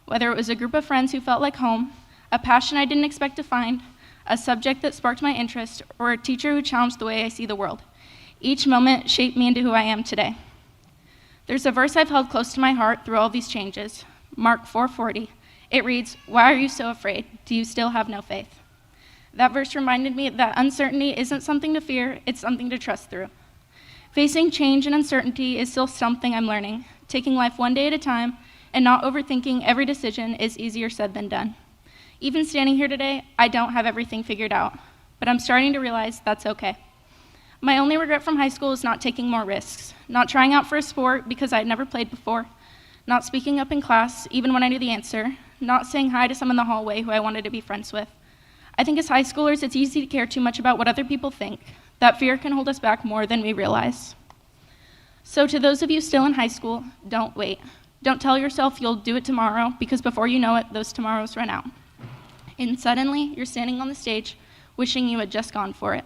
whether it was a group of friends who felt like home, a passion I didn't expect to find, a subject that sparked my interest, or a teacher who challenged the way I see the world. Each moment shaped me into who I am today. There's a verse I've held close to my heart through all these changes, Mark 4:40. It reads, "Why are you so afraid? Do you still have no faith?" That verse reminded me that uncertainty isn't something to fear, it's something to trust through. Facing change and uncertainty is still something I'm learning. Taking life one day at a time and not overthinking every decision is easier said than done. Even standing here today, I don't have everything figured out, but I'm starting to realize that's okay. My only regret from high school is not taking more risks, not trying out for a sport because I'd never played before, not speaking up in class even when I knew the answer, not saying hi to someone in the hallway who I wanted to be friends with. I think as high schoolers, it's easy to care too much about what other people think. That fear can hold us back more than we realize. So to those of you still in high school, don't wait. Don't tell yourself you'll do it tomorrow, because before you know it, those tomorrows run out. And suddenly, you're standing on the stage, wishing you had just gone for it.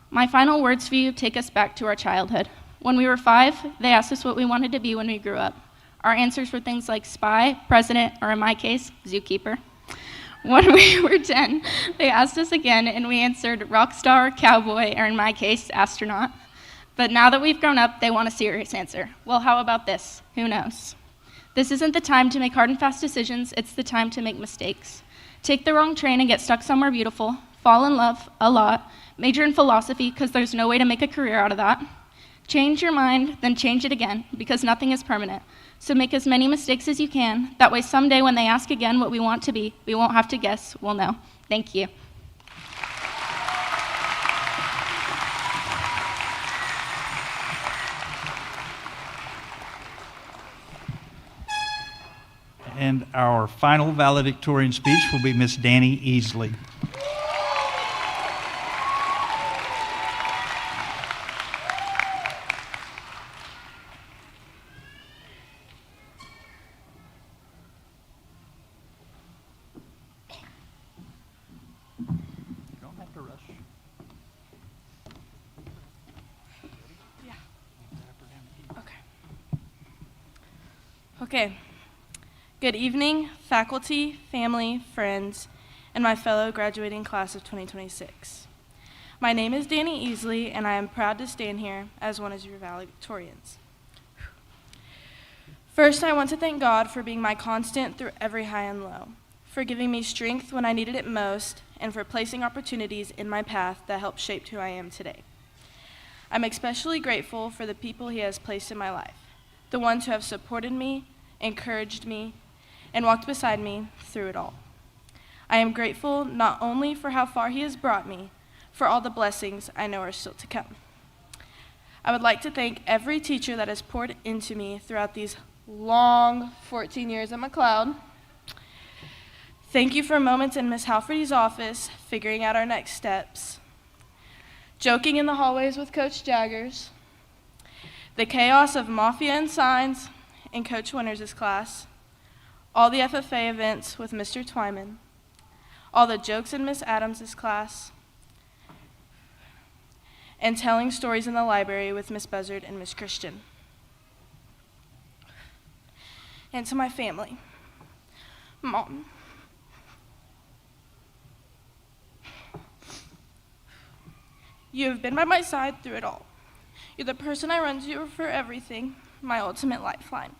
My final words for you take us back to our childhood. When we were 5, they asked us what we wanted to be when we grew up. Our answers were things like spy, president, or in my case, zookeeper. When we were 10, they asked us again, and we answered rock star, cowboy, or in my case, astronaut. But now that we've grown up, they want a serious answer. Well, how about this? Who knows? This isn't the time to make hard and fast decisions, it's the time to make mistakes. Take the wrong train and get stuck somewhere beautiful, fall in love a lot, major in philosophy because there's no way to make a career out of that. Change your mind, then change it again, because nothing is permanent. So make as many mistakes as you can. That way someday when they ask again what we want to be, we won't have to guess, we'll know. Thank you. And our final valedictorian speech will be Miss Danny Easley. Okay. Good evening, faculty, family, friends, and my fellow graduating class of 2026. My name is Danny Easley, and I am proud to stand here as one of your valedictorians. First, I want to thank God for being my constant through every high and low, for giving me strength when I needed it most, and for placing opportunities in my path that helped shape who I am today. I'm especially grateful for the people He has placed in my life, the ones who have supported me, encouraged me, and walked beside me through it all. I am grateful not only for how far He has brought me, for all the blessings I know are still to come. I would like to thank every teacher that has poured into me throughout these long 14 years at McLoud. Thank you for moments in Miss Halferty's office, figuring out our next steps, joking in the hallways with Coach Jaggers, the chaos of mafia and signs in Coach Winters' class, all the FFA events with Mr. Twyman, all the jokes in Miss Adams' class, and telling stories in the library with Miss Buzzard and Miss Christian. And to my family, Mom, you have been by my side through it all. You're the person I run to for everything, my ultimate lifeline,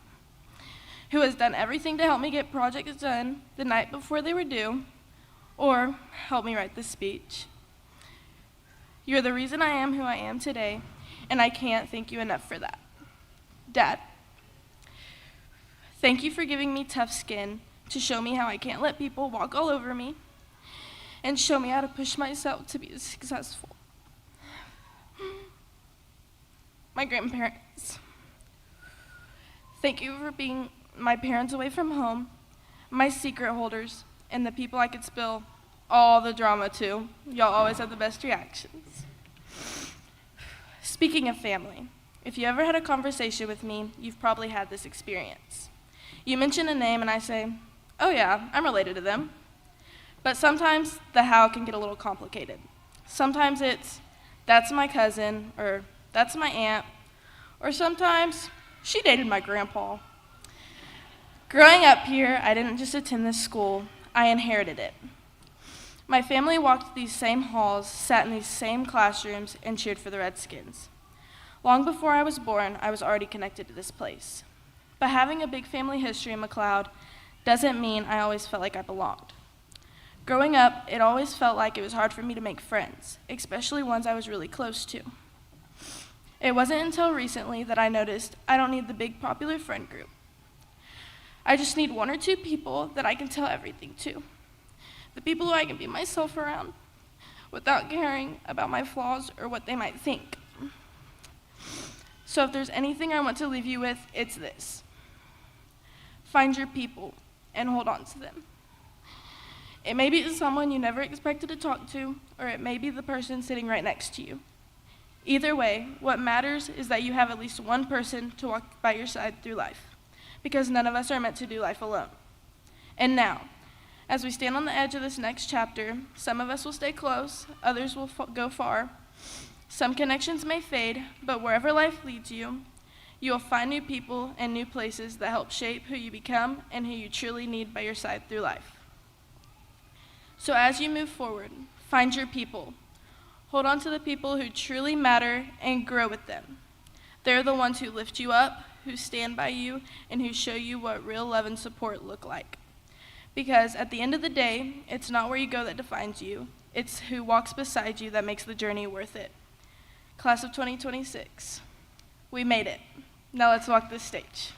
who has done everything to help me get projects done the night before they were due, or help me write the speech. You're the reason I am who I am today, and I can't thank you enough for that. Dad, thank you for giving me tough skin to show me how I can't let people walk all over me, and show me how to push myself to be successful. My grandparents, thank you for being my parents away from home, my secret holders, and the people I could spill all the drama to. Y'all always have the best reactions. Speaking of family, if you ever had a conversation with me, you've probably had this experience. You mention a name and I say, oh yeah, I'm related to them. But sometimes the how can get a little complicated. Sometimes it's, that's my cousin, or that's my aunt, or sometimes she dated my grandpa. Growing up here, I didn't just attend this school, I inherited it. My family walked these same halls, sat in these same classrooms, and cheered for the Redskins. Long before I was born, I was already connected to this place. But having a big family history in McLoud doesn't mean I always felt like I belonged. Growing up, it always felt like it was hard for me to make friends, especially ones I was really close to. It wasn't until recently that I noticed I don't need the big popular friend group. I just need one or two people that I can tell everything to. The people who I can be myself around without caring about my flaws or what they might think. So if there's anything I want to leave you with, it's this. Find your people and hold on to them. It may be someone you never expected to talk to, or it may be the person sitting right next to you. Either way, what matters is that you have at least one person to walk by your side through life, because none of us are meant to do life alone. And now, as we stand on the edge of this next chapter, some of us will stay close, others will go far. Some connections may fade, but wherever life leads you, you will find new people and new places that help shape who you become and who you truly need by your side through life. So as you move forward, find your people. Hold on to the people who truly matter and grow with them. They're the ones who lift you up, who stand by you, and who show you what real love and support look like. Because at the end of the day, it's not where you go that defines you. It's who walks beside you that makes the journey worth it. Class of 2026, we made it. Now let's walk this stage.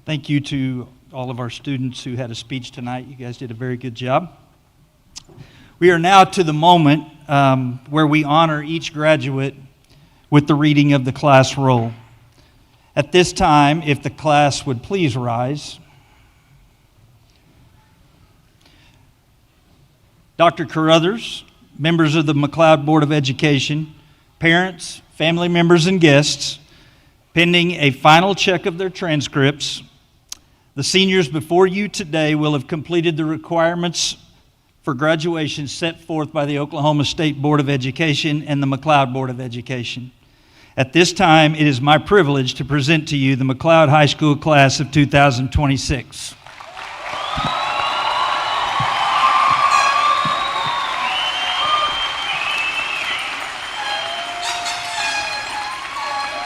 Thank you to all of our students who had a speech tonight. You guys did a very good job. We are now to the moment where we honor each graduate with the reading of the class roll. At this time, if the class would please rise. Dr. Carruthers, members of the McLoud Board of Education, parents, family members, and guests, pending a final check of their transcripts, the seniors before you today will have completed the requirements for graduation set forth by the Oklahoma State Board of Education and the McLoud Board of Education. At this time, it is my privilege to present to you the McLoud High School class of 2026.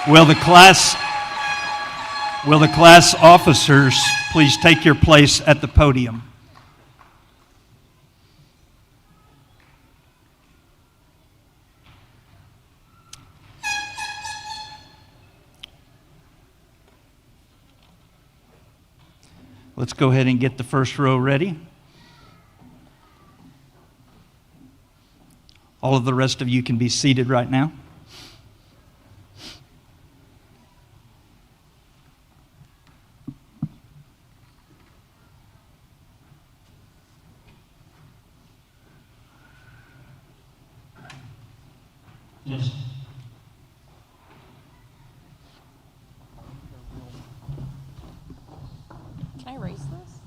Will the class officers please take your place at the podium? Let's go ahead and get the first row ready. All of the rest of you can be seated right now. Yes. Can I erase this?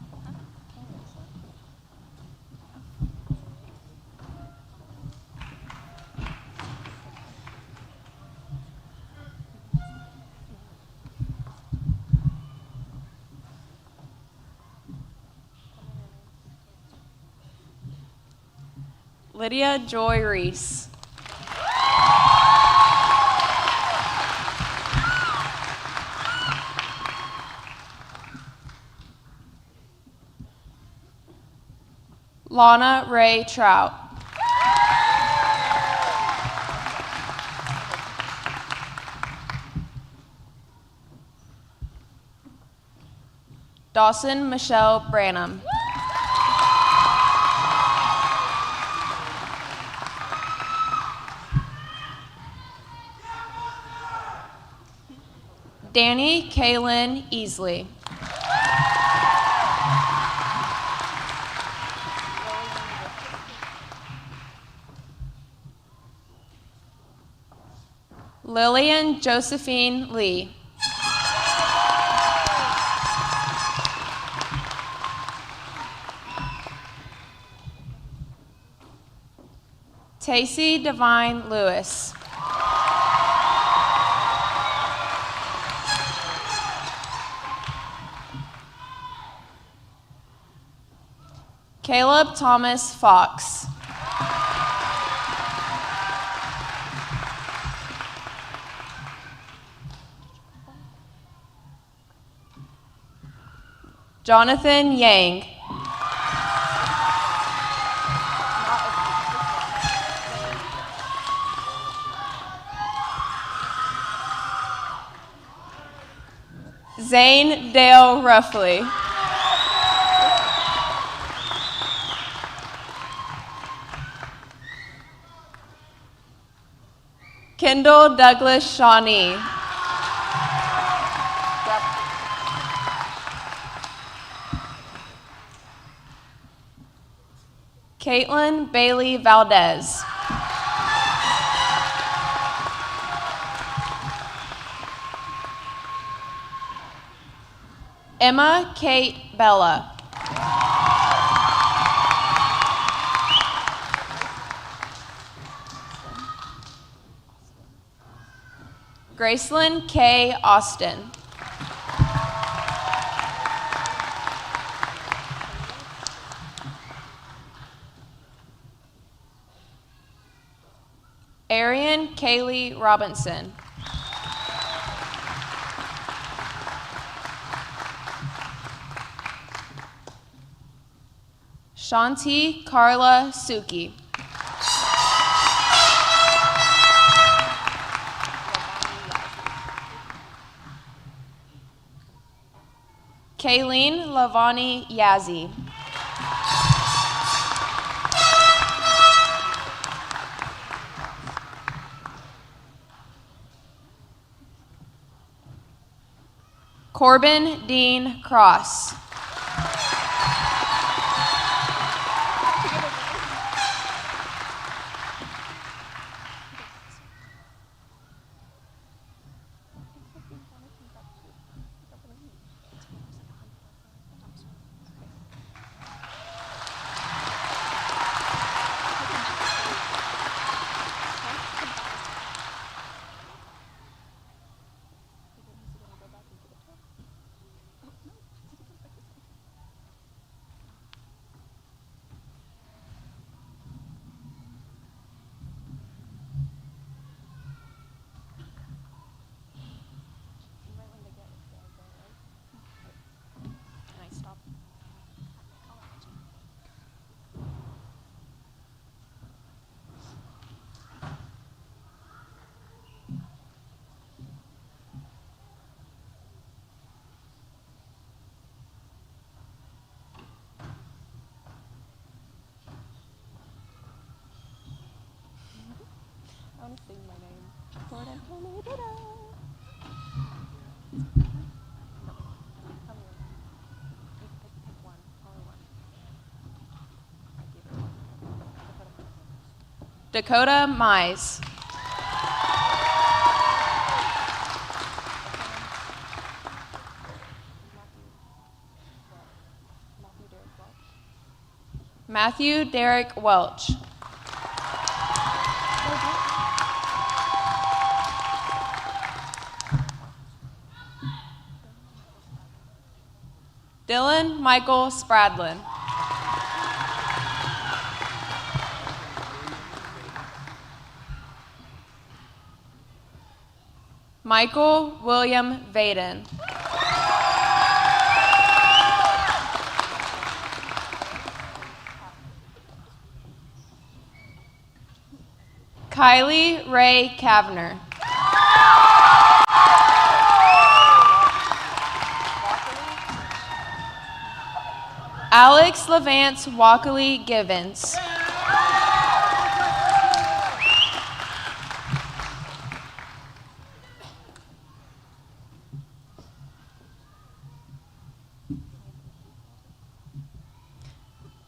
Lydia Joy Reese. Lana Ray Trout. Dawson Michelle Branham. Danny Kaylin Easley. Lillian Josephine Lee. Tacey Devine Lewis. Caleb Thomas Fox. Jonathan Yang. Zane Dale Ruffley. Kendall Douglas Shawnee. Caitlin Bailey Valdez. Emma Kate Bella. Gracelyn K. Austin. Arian Kaylee Robinson. Shanti Carla Suki. Kayleen Lavani Yazzie. Corbin Dean Cross. I want to sing my name. Lord, I'm telling you, pick one, only one. Dakota Mize. Matthew Derek Welch. Dylan Michael Spradlin. Michael William Vaden. Kylie Ray Kavner. Alex Levance Walkley Givens.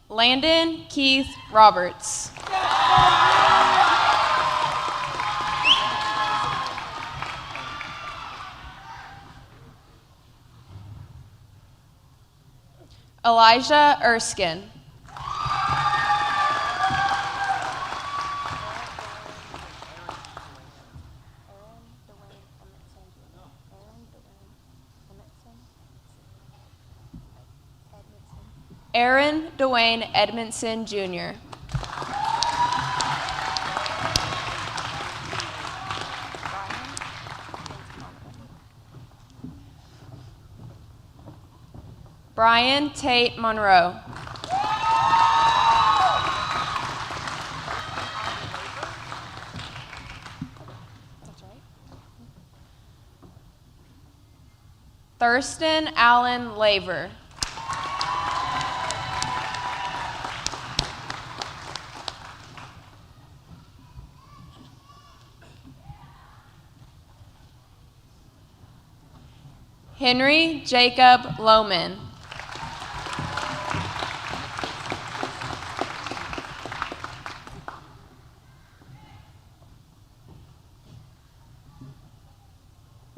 Landon Keith Roberts. Elijah Erskine. Aaron Dwayne Edmondson, Jr. Brian Tate Monroe. Thurston Allen Laver. Henry Jacob Lohman.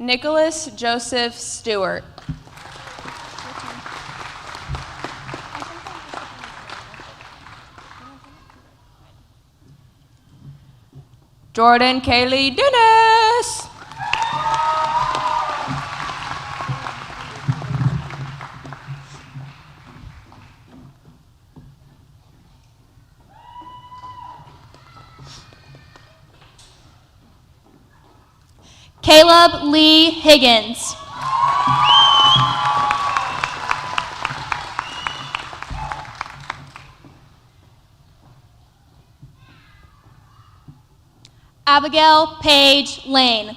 Nicholas Joseph Stewart. Jordan Kaylee Dennis. Caleb Lee Higgins. Abigail Paige Lane.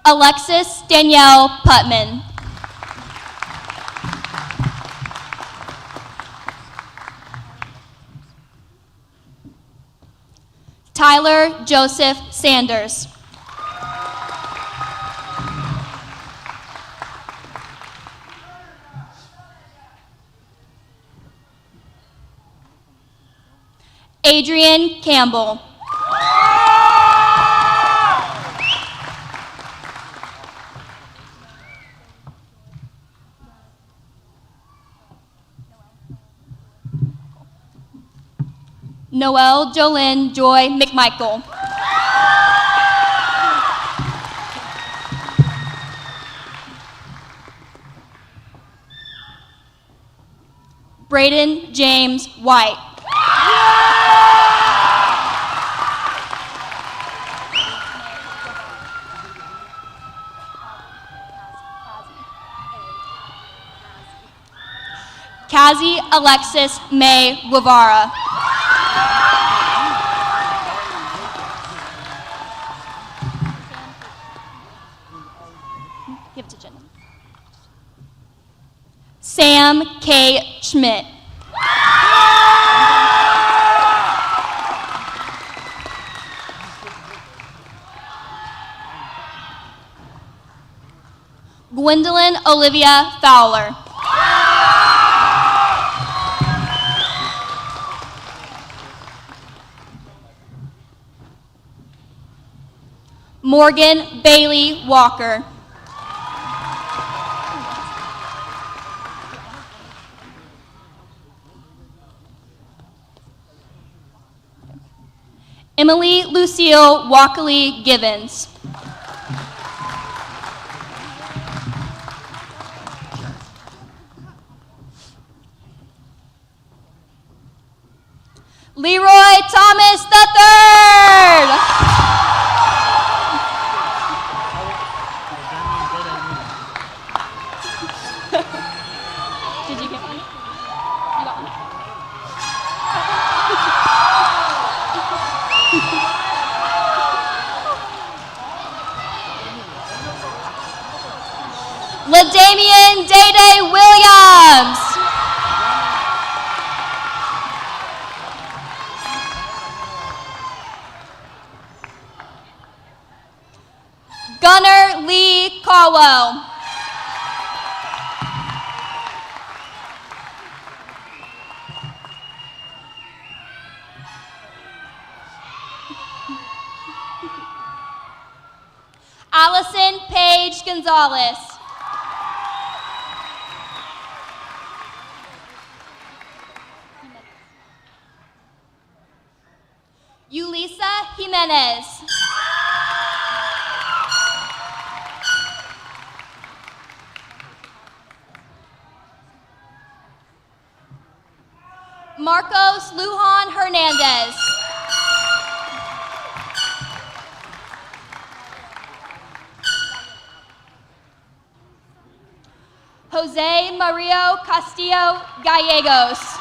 Alexis Danielle Putman. Tyler Joseph Sanders. Adrian Campbell. Noelle Jolynn Joy McMichael. Braden James White. Kazi Alexis May Guevara. Give it to Jen. Sam K. Schmidt. Gwendolyn Olivia Fowler. Morgan Bailey Walker. Emily Lucille Walkley Givens. Leroy Thomas III. Did you get one? You got one? LaDamian Day-Day Williams. Gunnar Lee Caldwell. Allison Paige Gonzalez. Yulisa Jimenez. Marcos Lujan Hernandez. Jose Mario Castillo Gallegos.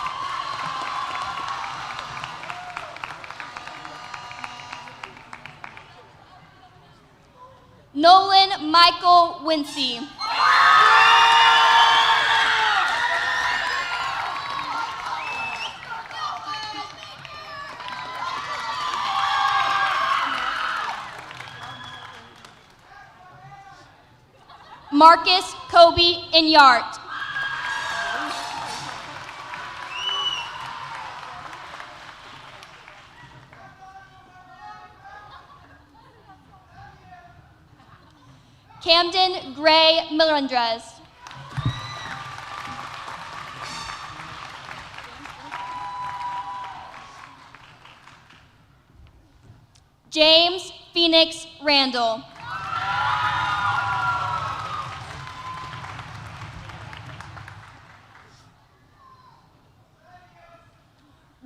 Nolan Michael Winsey. Marcus Kobe Inyart. Camden Gray Melendrez. James Phoenix Randall.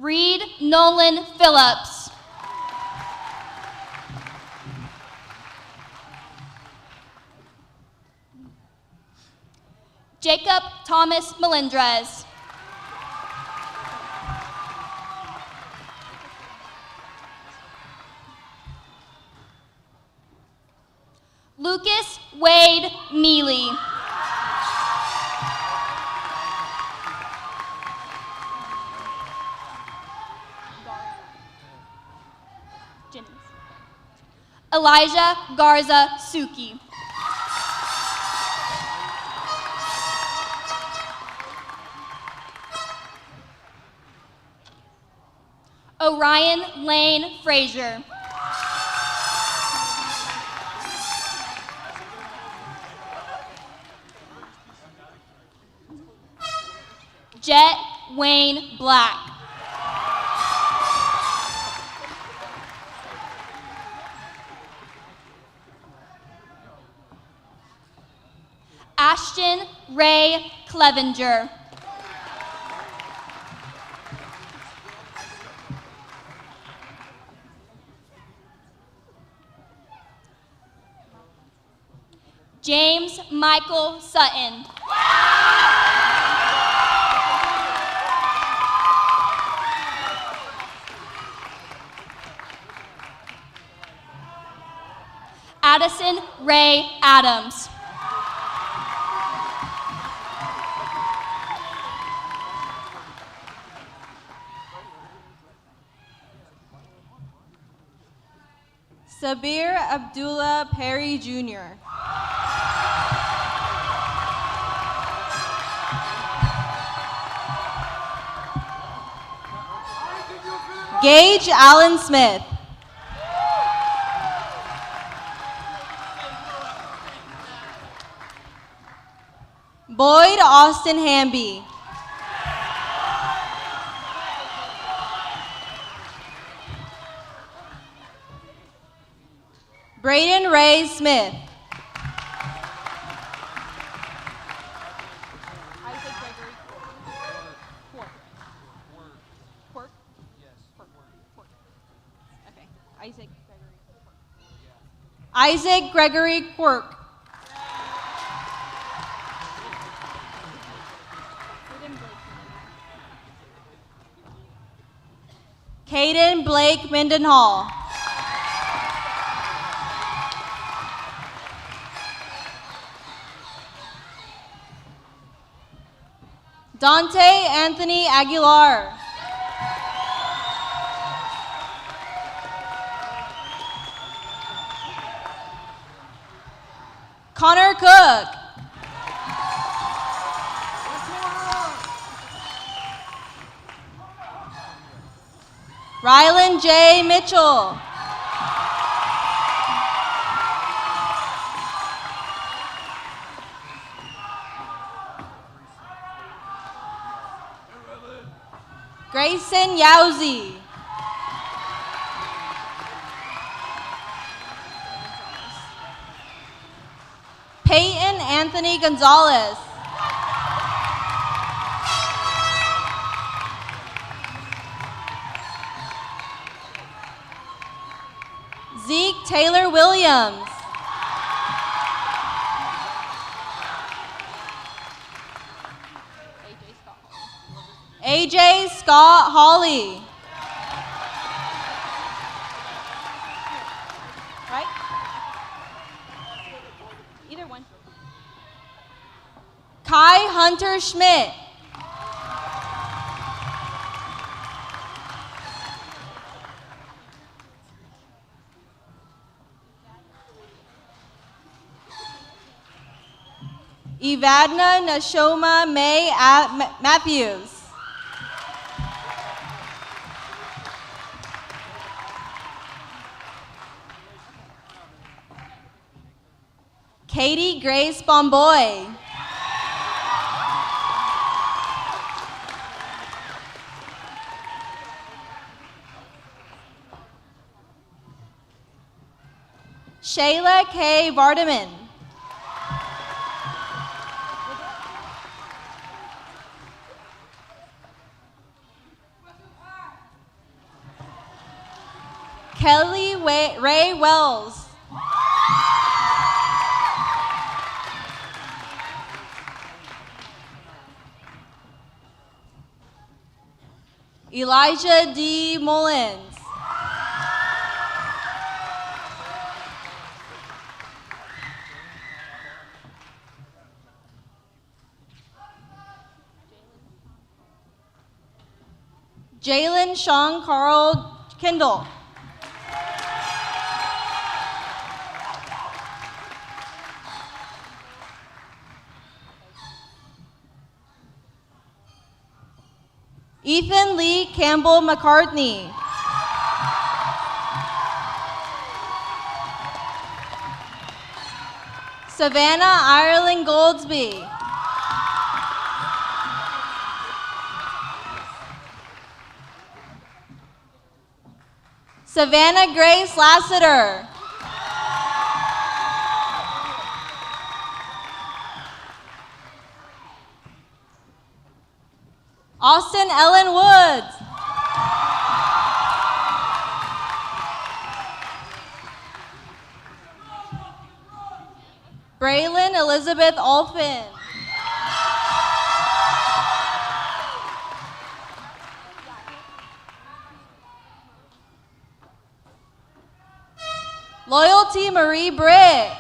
Reed Nolan Phillips. Jacob Thomas Melendrez. Lucas Wade Mealy. Elijah Garza Suki. Orion Lane Frazier. Jet Wayne Black. Ashton Ray Clevenger. James Michael Sutton. Addison Ray Adams. Sabir Abdullah Perry Jr. Gage Allen Smith. Boyd Austin Hamby. Braden Ray Smith. Isaac Gregory Quirk. Caden Blake Mendenhall. Dante Anthony Aguilar. Connor Cook. Rylan J. Mitchell. Grayson Yowzy. Peyton Anthony Gonzalez. Zeke Taylor Williams. AJ Scott Hawley. Right? Either one. Kai Hunter Schmidt. Evadna Nashoma May Matthews. Katie Grace Bomboy. Shayla K. Vardaman. Kelly Ray Wells. Elijah D. Mullins. Jalen Sean Carl Kendall. Ethan Lee Campbell McCartney. Savannah Ireland Goldsby. Savannah Grace Lassiter. Austin Ellen Woods. Braylon Elizabeth Olfin. Loyalty Marie Britt.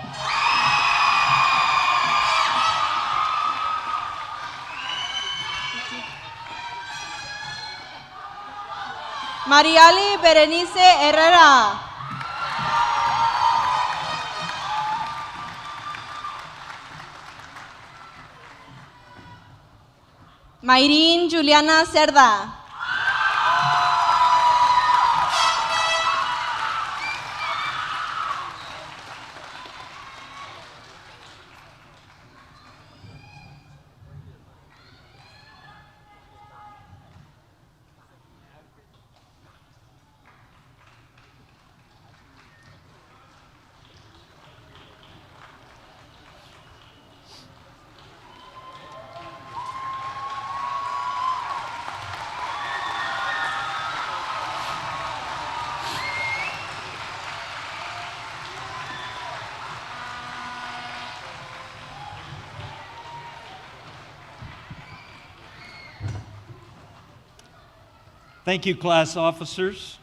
Mariali Berenice Herrera. Mayrin Juliana Cerda. Thank you, class officers.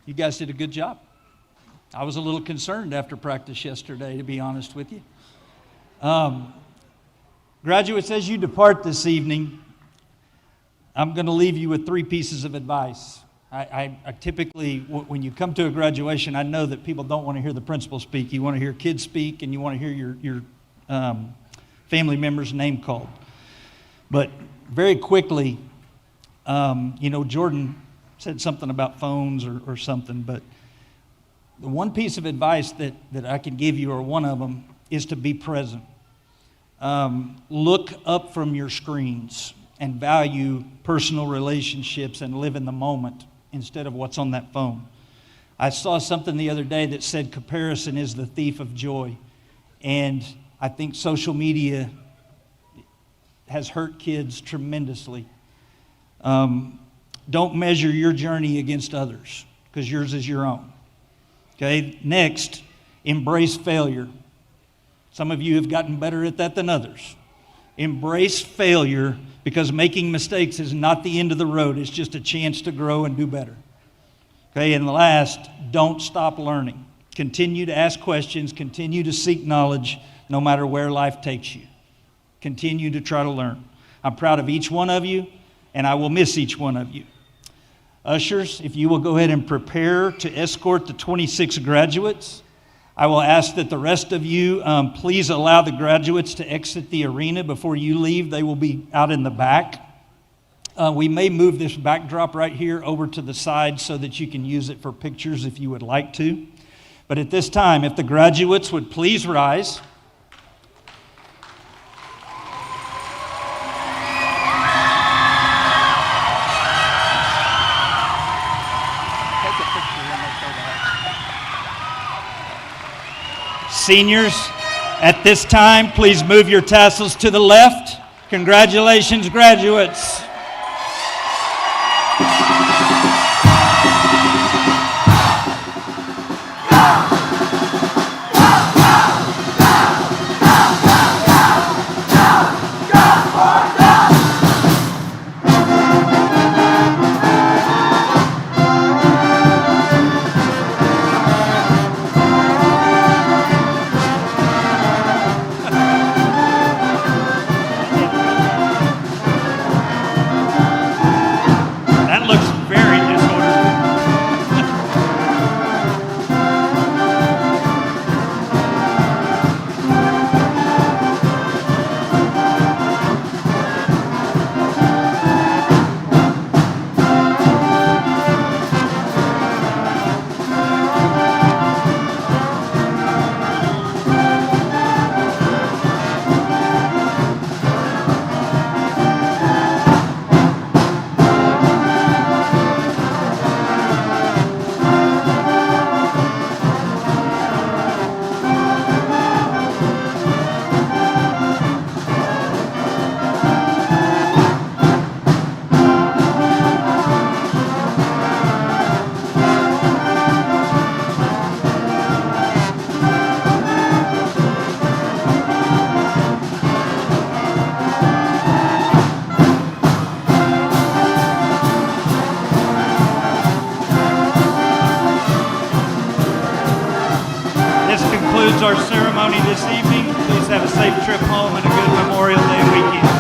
You guys did a good job. I was a little concerned after practice yesterday, to be honest with you. Graduates, as you depart this evening, I'm going to leave you with 3 pieces of advice. I typically, when you come to a graduation, I know that people don't want to hear the principal speak. You want to hear kids speak, and you want to hear your family member's name called. But very quickly, Jordan said something about phones or something, but the one piece of advice that I can give you, or one of them, is to be present. Look up from your screens and value personal relationships and live in the moment instead of what's on that phone. I saw something the other day that said comparison is the thief of joy. And I think social media has hurt kids tremendously. Don't measure your journey against others, because yours is your own. Okay, next, embrace failure. Some of you have gotten better at that than others. Embrace failure, because making mistakes is not the end of the road. It's just a chance to grow and do better. Okay, and last, don't stop learning. Continue to ask questions. Continue to seek knowledge no matter where life takes you. Continue to try to learn. I'm proud of each one of you, and I will miss each one of you. Ushers, if you will go ahead and prepare to escort the 26 graduates. I will ask that the rest of you please allow the graduates to exit the arena before you leave. They will be out in the back. We may move this backdrop right here over to the side so that you can use it for pictures if you would like to. But at this time, if the graduates would please rise. Seniors, at this time, please move your tassels to the left. Congratulations, graduates. Our ceremony this evening. Please have a safe trip home and a good Memorial Day weekend.